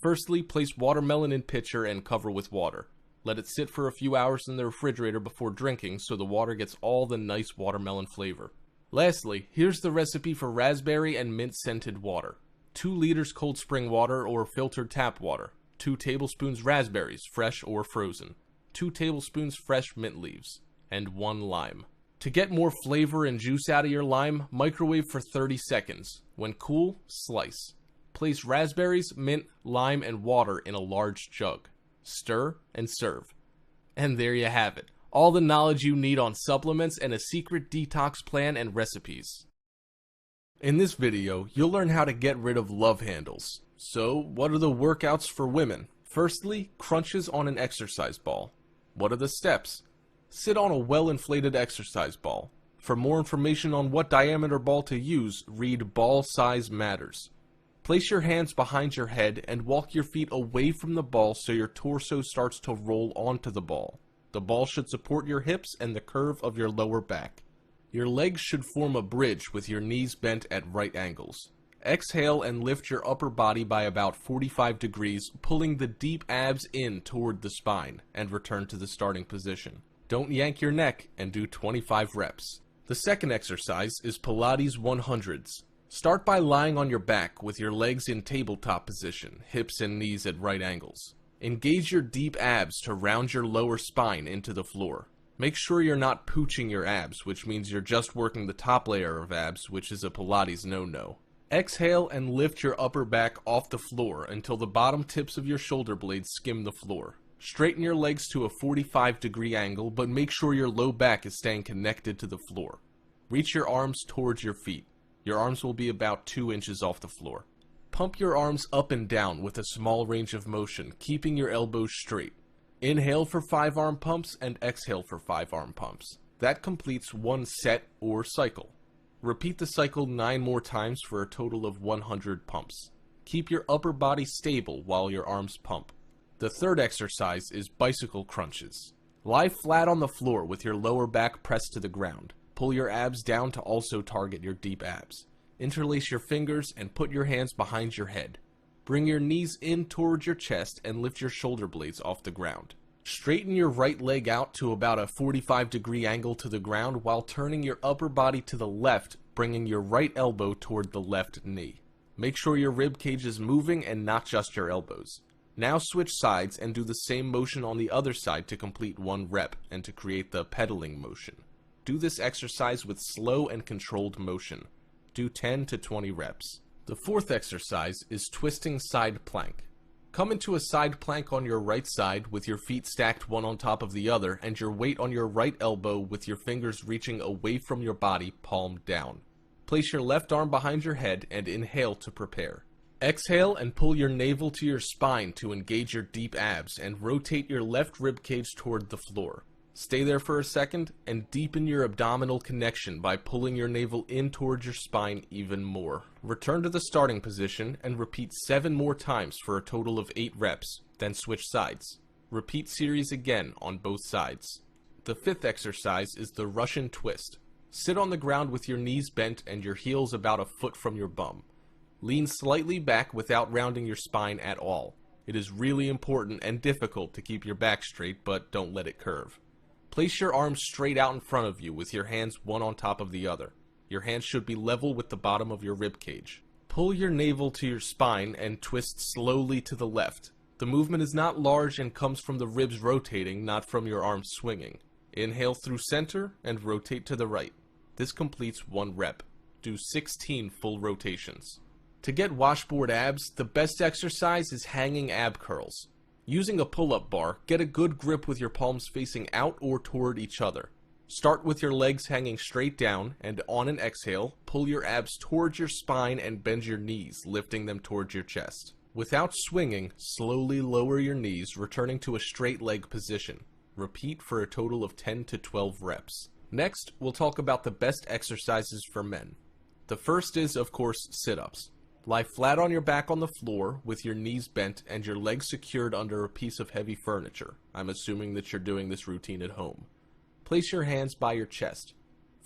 Firstly, place watermelon in pitcher and cover with water. Let it sit for a few hours in the refrigerator before drinking so the water gets all the nice watermelon flavor. Lastly, here's the recipe for raspberry and mint scented water. 2 liters cold spring water or filtered tap water. 2 tablespoons raspberries, fresh or frozen. 2 tablespoons fresh mint leaves. And 1 lime. To get more flavor and juice out of your lime, microwave for 30 seconds. When cool, slice. Place raspberries, mint, lime, and water in a large jug. Stir and serve. And there you have it. All the knowledge you need on supplements and a secret detox plan and recipes. In this video, you'll learn how to get rid of love handles. So, what are the workouts for women? Firstly, crunches on an exercise ball. What are the steps? Sit on a well-inflated exercise ball. For more information on what diameter ball to use, read Ball Size Matters. Place your hands behind your head and walk your feet away from the ball so your torso starts to roll onto the ball. The ball should support your hips and the curve of your lower back. Your legs should form a bridge with your knees bent at right angles. Exhale and lift your upper body by about 45 degrees, pulling the deep abs in toward the spine, and return to the starting position. Don't yank your neck and do 25 reps. The second exercise is Pilates 100s. Start by lying on your back with your legs in tabletop position, hips and knees at right angles. Engage your deep abs to round your lower spine into the floor. Make sure you're not pooching your abs, which means you're just working the top layer of abs, which is a Pilates no-no. Exhale and lift your upper back off the floor until the bottom tips of your shoulder blades skim the floor. Straighten your legs to a 45-degree angle, but make sure your low back is staying connected to the floor. Reach your arms towards your feet. Your arms will be about 2 inches off the floor. Pump your arms up and down with a small range of motion, keeping your elbows straight. Inhale for 5 arm pumps and exhale for 5 arm pumps. That completes one set or cycle. Repeat the cycle 9 more times for a total of 100 pumps. Keep your upper body stable while your arms pump. The third exercise is bicycle crunches. Lie flat on the floor with your lower back pressed to the ground. Pull your abs down to also target your deep abs. Interlace your fingers and put your hands behind your head. Bring your knees in towards your chest and lift your shoulder blades off the ground. Straighten your right leg out to about a 45-degree angle to the ground while turning your upper body to the left, bringing your right elbow toward the left knee. Make sure your rib cage is moving and not just your elbows. Now switch sides and do the same motion on the other side to complete 1 rep and to create the pedaling motion. Do this exercise with slow and controlled motion. Do 10 to 20 reps. The fourth exercise is twisting side plank. Come into a side plank on your right side with your feet stacked one on top of the other and your weight on your right elbow with your fingers reaching away from your body, palm down. Place your left arm behind your head and inhale to prepare. Exhale and pull your navel to your spine to engage your deep abs and rotate your left rib cage toward the floor. Stay there for a second and deepen your abdominal connection by pulling your navel in towards your spine even more. Return to the starting position and repeat 7 more times for a total of 8 reps, then switch sides. Repeat series again on both sides. The fifth exercise is the Russian twist. Sit on the ground with your knees bent and your heels about a foot from your bum. Lean slightly back without rounding your spine at all. It is really important and difficult to keep your back straight, but don't let it curve. Place your arms straight out in front of you with your hands one on top of the other. Your hands should be level with the bottom of your rib cage. Pull your navel to your spine and twist slowly to the left. The movement is not large and comes from the ribs rotating, not from your arms swinging. Inhale through center and rotate to the right. This completes 1 rep. Do 16 full rotations. To get washboard abs, the best exercise is hanging ab curls. Using a pull-up bar, get a good grip with your palms facing out or toward each other. Start with your legs hanging straight down, and on an exhale, pull your abs towards your spine and bend your knees, lifting them towards your chest. Without swinging, slowly lower your knees, returning to a straight leg position. Repeat for a total of 10 to 12 reps. Next, we'll talk about the best exercises for men. The first is, of course, sit-ups. Lie flat on your back on the floor with your knees bent and your legs secured under a piece of heavy furniture. I'm assuming that you're doing this routine at home. Place your hands by your chest.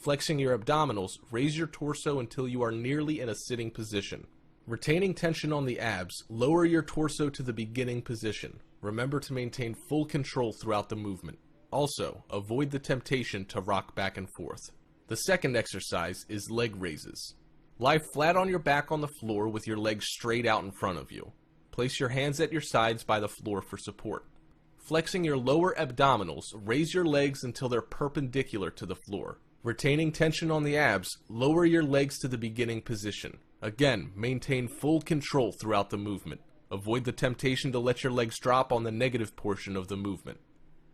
Flexing your abdominals, raise your torso until you are nearly in a sitting position. Retaining tension on the abs, lower your torso to the beginning position. Remember to maintain full control throughout the movement. Also, avoid the temptation to rock back and forth. The second exercise is leg raises. Lie flat on your back on the floor with your legs straight out in front of you. Place your hands at your sides by the floor for support. Flexing your lower abdominals, raise your legs until they're perpendicular to the floor. Retaining tension on the abs, lower your legs to the beginning position. Again, maintain full control throughout the movement. Avoid the temptation to let your legs drop on the negative portion of the movement.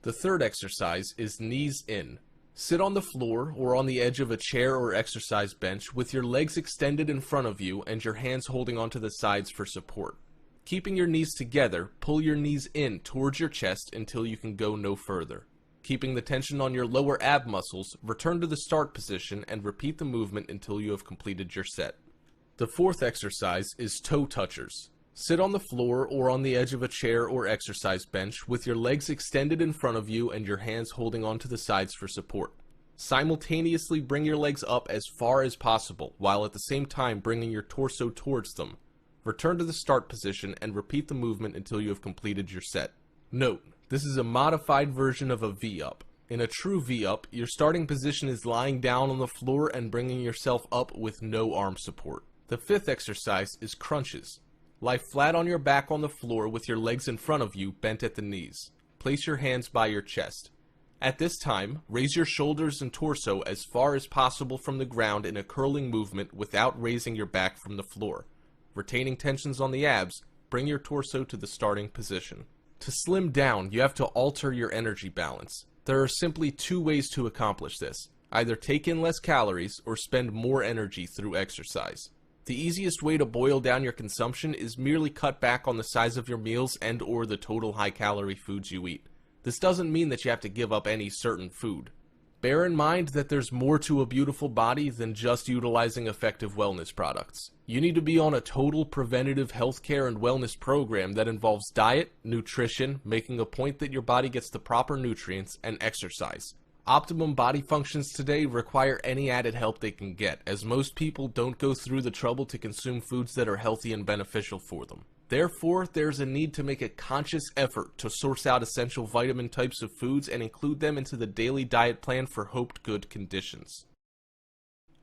The third exercise is knees in. Sit on the floor or on the edge of a chair or exercise bench with your legs extended in front of you and your hands holding onto the sides for support. Keeping your knees together, pull your knees in towards your chest until you can go no further. Keeping the tension on your lower ab muscles, return to the start position and repeat the movement until you have completed your set. The fourth exercise is toe touchers. Sit on the floor or on the edge of a chair or exercise bench with your legs extended in front of you and your hands holding onto the sides for support. Simultaneously bring your legs up as far as possible, while at the same time bringing your torso towards them. Return to the start position and repeat the movement until you have completed your set. Note, this is a modified version of a V-up. In a true V-up, your starting position is lying down on the floor and bringing yourself up with no arm support. The fifth exercise is crunches. Lie flat on your back on the floor with your legs in front of you, bent at the knees. Place your hands by your chest. At this time, raise your shoulders and torso as far as possible from the ground in a curling movement without raising your back from the floor. Retaining tensions on the abs, bring your torso to the starting position. To slim down, you have to alter your energy balance. There are simply two ways to accomplish this. Either take in less calories or spend more energy through exercise. The easiest way to boil down your consumption is merely cut back on the size of your meals and or the total high-calorie foods you eat. This doesn't mean that you have to give up any certain food. Bear in mind that there's more to a beautiful body than just utilizing effective wellness products. You need to be on a total preventative healthcare and wellness program that involves diet, nutrition, making a point that your body gets the proper nutrients, and exercise. Optimum body functions today require any added help they can get, as most people don't go through the trouble to consume foods that are healthy and beneficial for them. Therefore, there's a need to make a conscious effort to source out essential vitamin types of foods and include them into the daily diet plan for hoped good conditions.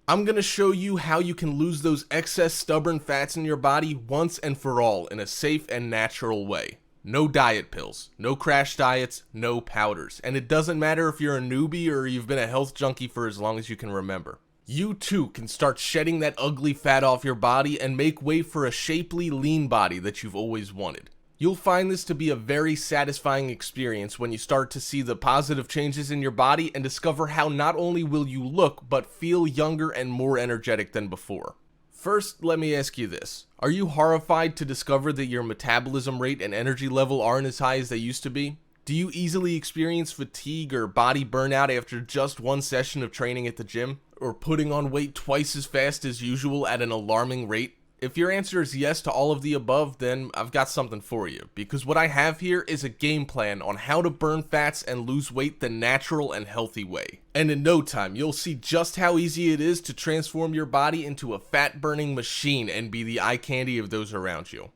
I'm going to show you how you can lose those excess stubborn fats in your body once and for all in a safe and natural way. No diet pills, no crash diets, no powders, and it doesn't matter if you're a newbie or you've been a health junkie for as long as you can remember. You too can start shedding that ugly fat off your body and make way for a shapely, lean body that you've always wanted. You'll find this to be a very satisfying experience when you start to see the positive changes in your body and discover how not only will you look, but feel younger and more energetic than before. First, let me ask you this. Are you horrified to discover that your metabolism rate and energy level aren't as high as they used to be? Do you easily experience fatigue or body burnout after just one session of training at the gym? Or putting on weight twice as fast as usual at an alarming rate? If your answer is yes to all of the above, then I've got something for you, because what I have here is a game plan on how to burn fats and lose weight the natural and healthy way. And in no time, you'll see just how easy it is to transform your body into a fat-burning machine and be the eye candy of those around you.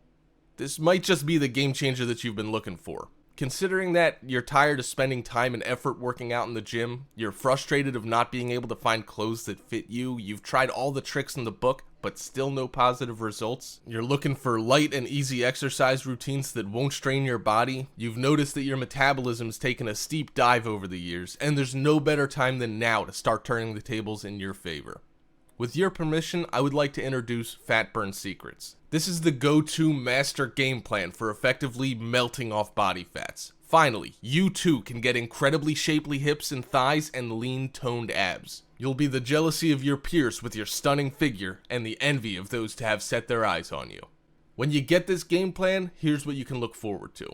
This might just be the game changer that you've been looking for. Considering that you're tired of spending time and effort working out in the gym, you're frustrated of not being able to find clothes that fit you, you've tried all the tricks in the book, but still no positive results, you're looking for light and easy exercise routines that won't strain your body, you've noticed that your metabolism's taken a steep dive over the years, and there's no better time than now to start turning the tables in your favor. With your permission, I would like to introduce Fat Burn Secrets. This is the go-to master game plan for effectively melting off body fats. Finally, you too can get incredibly shapely hips and thighs and lean toned abs. You'll be the jealousy of your peers with your stunning figure and the envy of those to have set their eyes on you. When you get this game plan, here's what you can look forward to.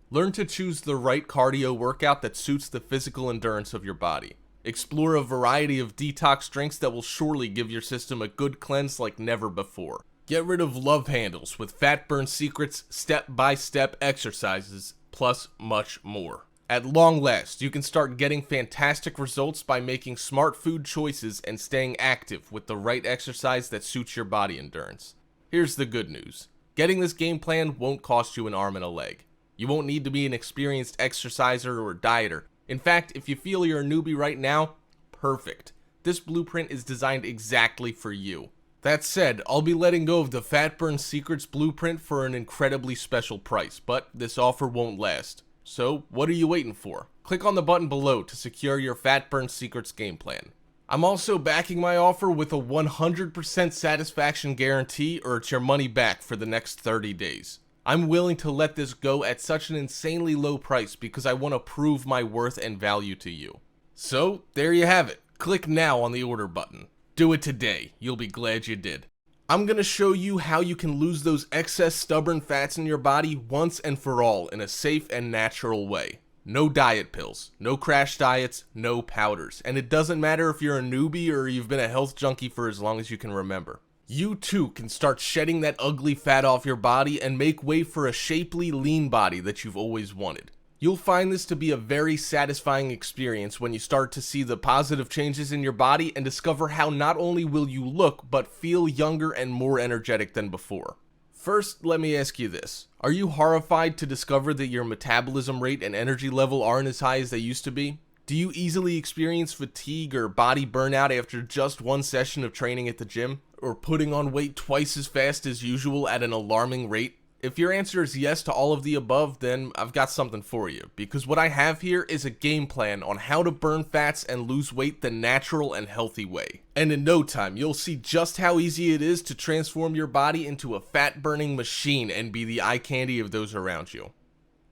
Learn to choose the right cardio workout that suits the physical endurance of your body. Explore a variety of detox drinks that will surely give your system a good cleanse like never before. Get rid of love handles with Fat Burn Secrets step-by-step exercises, plus much more. At long last, you can start getting fantastic results by making smart food choices and staying active with the right exercise that suits your body endurance. Here's the good news. Getting this game plan won't cost you an arm and a leg. You won't need to be an experienced exerciser or dieter. In fact, if you feel you're a newbie right now, perfect. This blueprint is designed exactly for you. That said, I'll be letting go of the Fat Burn Secrets blueprint for an incredibly special price, but this offer won't last. So, what are you waiting for? Click on the button below to secure your Fat Burn Secrets game plan. I'm also backing my offer with a 100% satisfaction guarantee, or it's your money back for the next 30 days. I'm willing to let this go at such an insanely low price because I want to prove my worth and value to you. So, there you have it. Click now on the order button. Do it today. You'll be glad you did. I'm going to show you how you can lose those excess stubborn fats in your body once and for all in a safe and natural way. No diet pills, no crash diets, no powders, and it doesn't matter if you're a newbie or you've been a health junkie for as long as you can remember. You too can start shedding that ugly fat off your body and make way for a shapely, lean body that you've always wanted. You'll find this to be a very satisfying experience when you start to see the positive changes in your body and discover how not only will you look, but feel younger and more energetic than before. First, let me ask you this. Are you horrified to discover that your metabolism rate and energy level aren't as high as they used to be? Do you easily experience fatigue or body burnout after just one session of training at the gym? or putting on weight twice as fast as usual at an alarming rate? If your answer is yes to all of the above, then I've got something for you, because what I have here is a game plan on how to burn fats and lose weight the natural and healthy way. And in no time, you'll see just how easy it is to transform your body into a fat-burning machine and be the eye candy of those around you.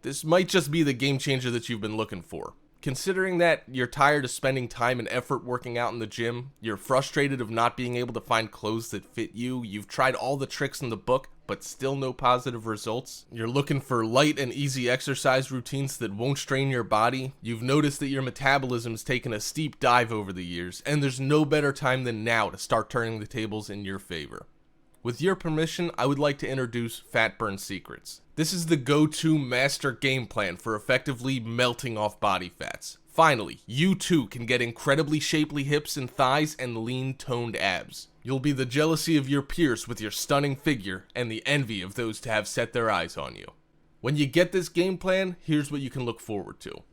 This might just be the game changer that you've been looking for. Considering that you're tired of spending time and effort working out in the gym, you're frustrated of not being able to find clothes that fit you, you've tried all the tricks in the book, but still no positive results, you're looking for light and easy exercise routines that won't strain your body, you've noticed that your metabolism's taken a steep dive over the years, and there's no better time than now to start turning the tables in your favor. With your permission, I would like to introduce Fat Burn Secrets. This is the go-to master game plan for effectively melting off body fats. Finally, you too can get incredibly shapely hips and thighs and lean toned abs. You'll be the jealousy of your peers with your stunning figure and the envy of those to have set their eyes on you. When you get this game plan, here's what you can look forward to.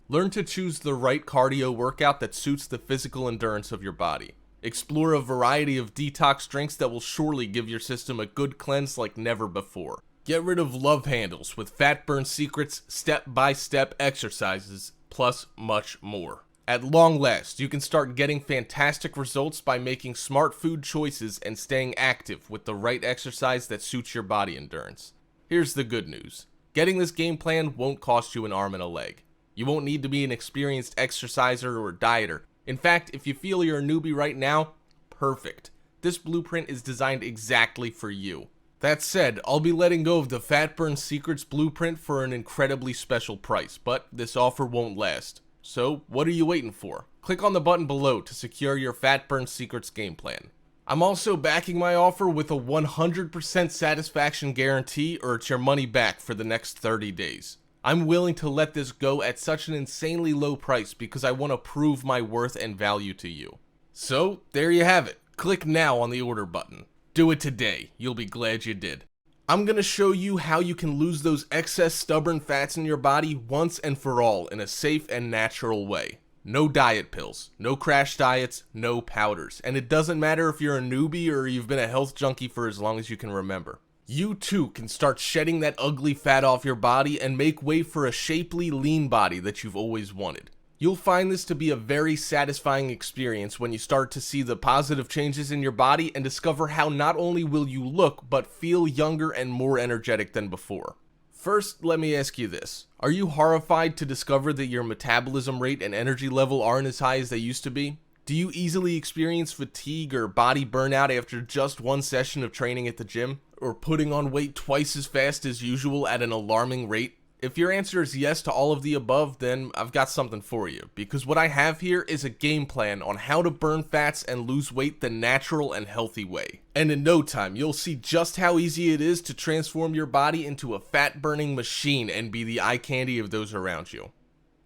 Learn to choose the right cardio workout that suits the physical endurance of your body. Explore a variety of detox drinks that will surely give your system a good cleanse like never before. Get rid of love handles with Fat Burn Secrets step-by-step exercises, plus much more. At long last, you can start getting fantastic results by making smart food choices and staying active with the right exercise that suits your body endurance. Here's the good news. Getting this game plan won't cost you an arm and a leg. You won't need to be an experienced exerciser or dieter. In fact, if you feel you're a newbie right now, perfect. This blueprint is designed exactly for you. That said, I'll be letting go of the Fat Burn Secrets blueprint for an incredibly special price, but this offer won't last. So, what are you waiting for? Click on the button below to secure your Fat Burn Secrets game plan. I'm also backing my offer with a 100% satisfaction guarantee, or it's your money back for the next 30 days. I'm willing to let this go at such an insanely low price because I want to prove my worth and value to you. So, there you have it. Click now on the order button. Do it today. You'll be glad you did. I'm going to show you how you can lose those excess stubborn fats in your body once and for all in a safe and natural way. No diet pills, no crash diets, no powders. And it doesn't matter if you're a newbie or you've been a health junkie for as long as you can remember. You too can start shedding that ugly fat off your body and make way for a shapely, lean body that you've always wanted. You'll find this to be a very satisfying experience when you start to see the positive changes in your body and discover how not only will you look, but feel younger and more energetic than before. First, let me ask you this. Are you horrified to discover that your metabolism rate and energy level aren't as high as they used to be? Do you easily experience fatigue or body burnout after just one session of training at the gym? Or putting on weight twice as fast as usual at an alarming rate? If your answer is yes to all of the above, then I've got something for you, because what I have here is a game plan on how to burn fats and lose weight the natural and healthy way. And in no time, you'll see just how easy it is to transform your body into a fat-burning machine and be the eye candy of those around you.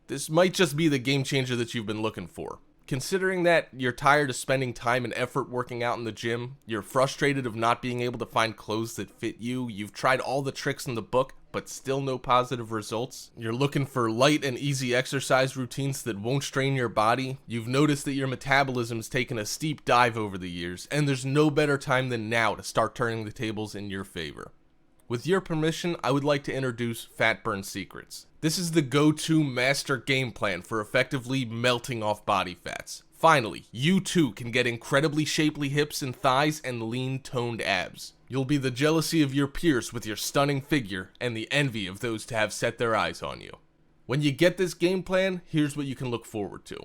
This might just be the game changer that you've been looking for. Considering that you're tired of spending time and effort working out in the gym, you're frustrated of not being able to find clothes that fit you, you've tried all the tricks in the book, but still no positive results, you're looking for light and easy exercise routines that won't strain your body, you've noticed that your metabolism's taken a steep dive over the years, and there's no better time than now to start turning the tables in your favor. With your permission, I would like to introduce Fat Burn Secrets. This is the go-to master game plan for effectively melting off body fats. Finally, you too can get incredibly shapely hips and thighs and lean toned abs. You'll be the jealousy of your peers with your stunning figure and the envy of those to have set their eyes on you. When you get this game plan, here's what you can look forward to.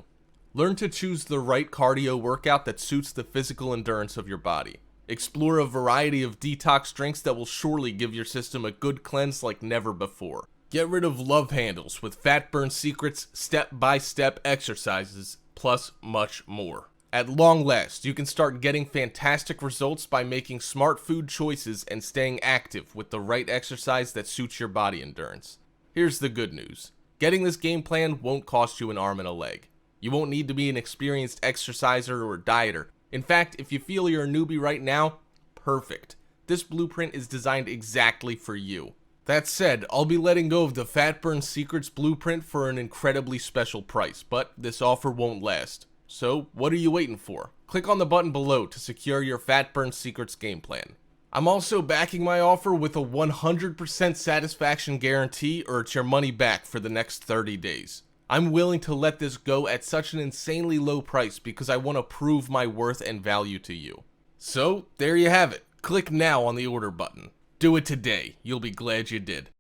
Learn to choose the right cardio workout that suits the physical endurance of your body. Explore a variety of detox drinks that will surely give your system a good cleanse like never before. Get rid of love handles with Fat Burn Secrets step-by-step exercises, plus much more. At long last, you can start getting fantastic results by making smart food choices and staying active with the right exercise that suits your body endurance. Here's the good news. Getting this game plan won't cost you an arm and a leg. You won't need to be an experienced exerciser or dieter. In fact, if you feel you're a newbie right now, perfect. This blueprint is designed exactly for you. That said, I'll be letting go of the Fat Burn Secrets blueprint for an incredibly special price, but this offer won't last. So, what are you waiting for? Click on the button below to secure your Fat Burn Secrets game plan. I'm also backing my offer with a 100% satisfaction guarantee, or it's your money back for the next 30 days. I'm willing to let this go at such an insanely low price because I want to prove my worth and value to you. So, there you have it. Click now on the order button. Do it today. You'll be glad you did.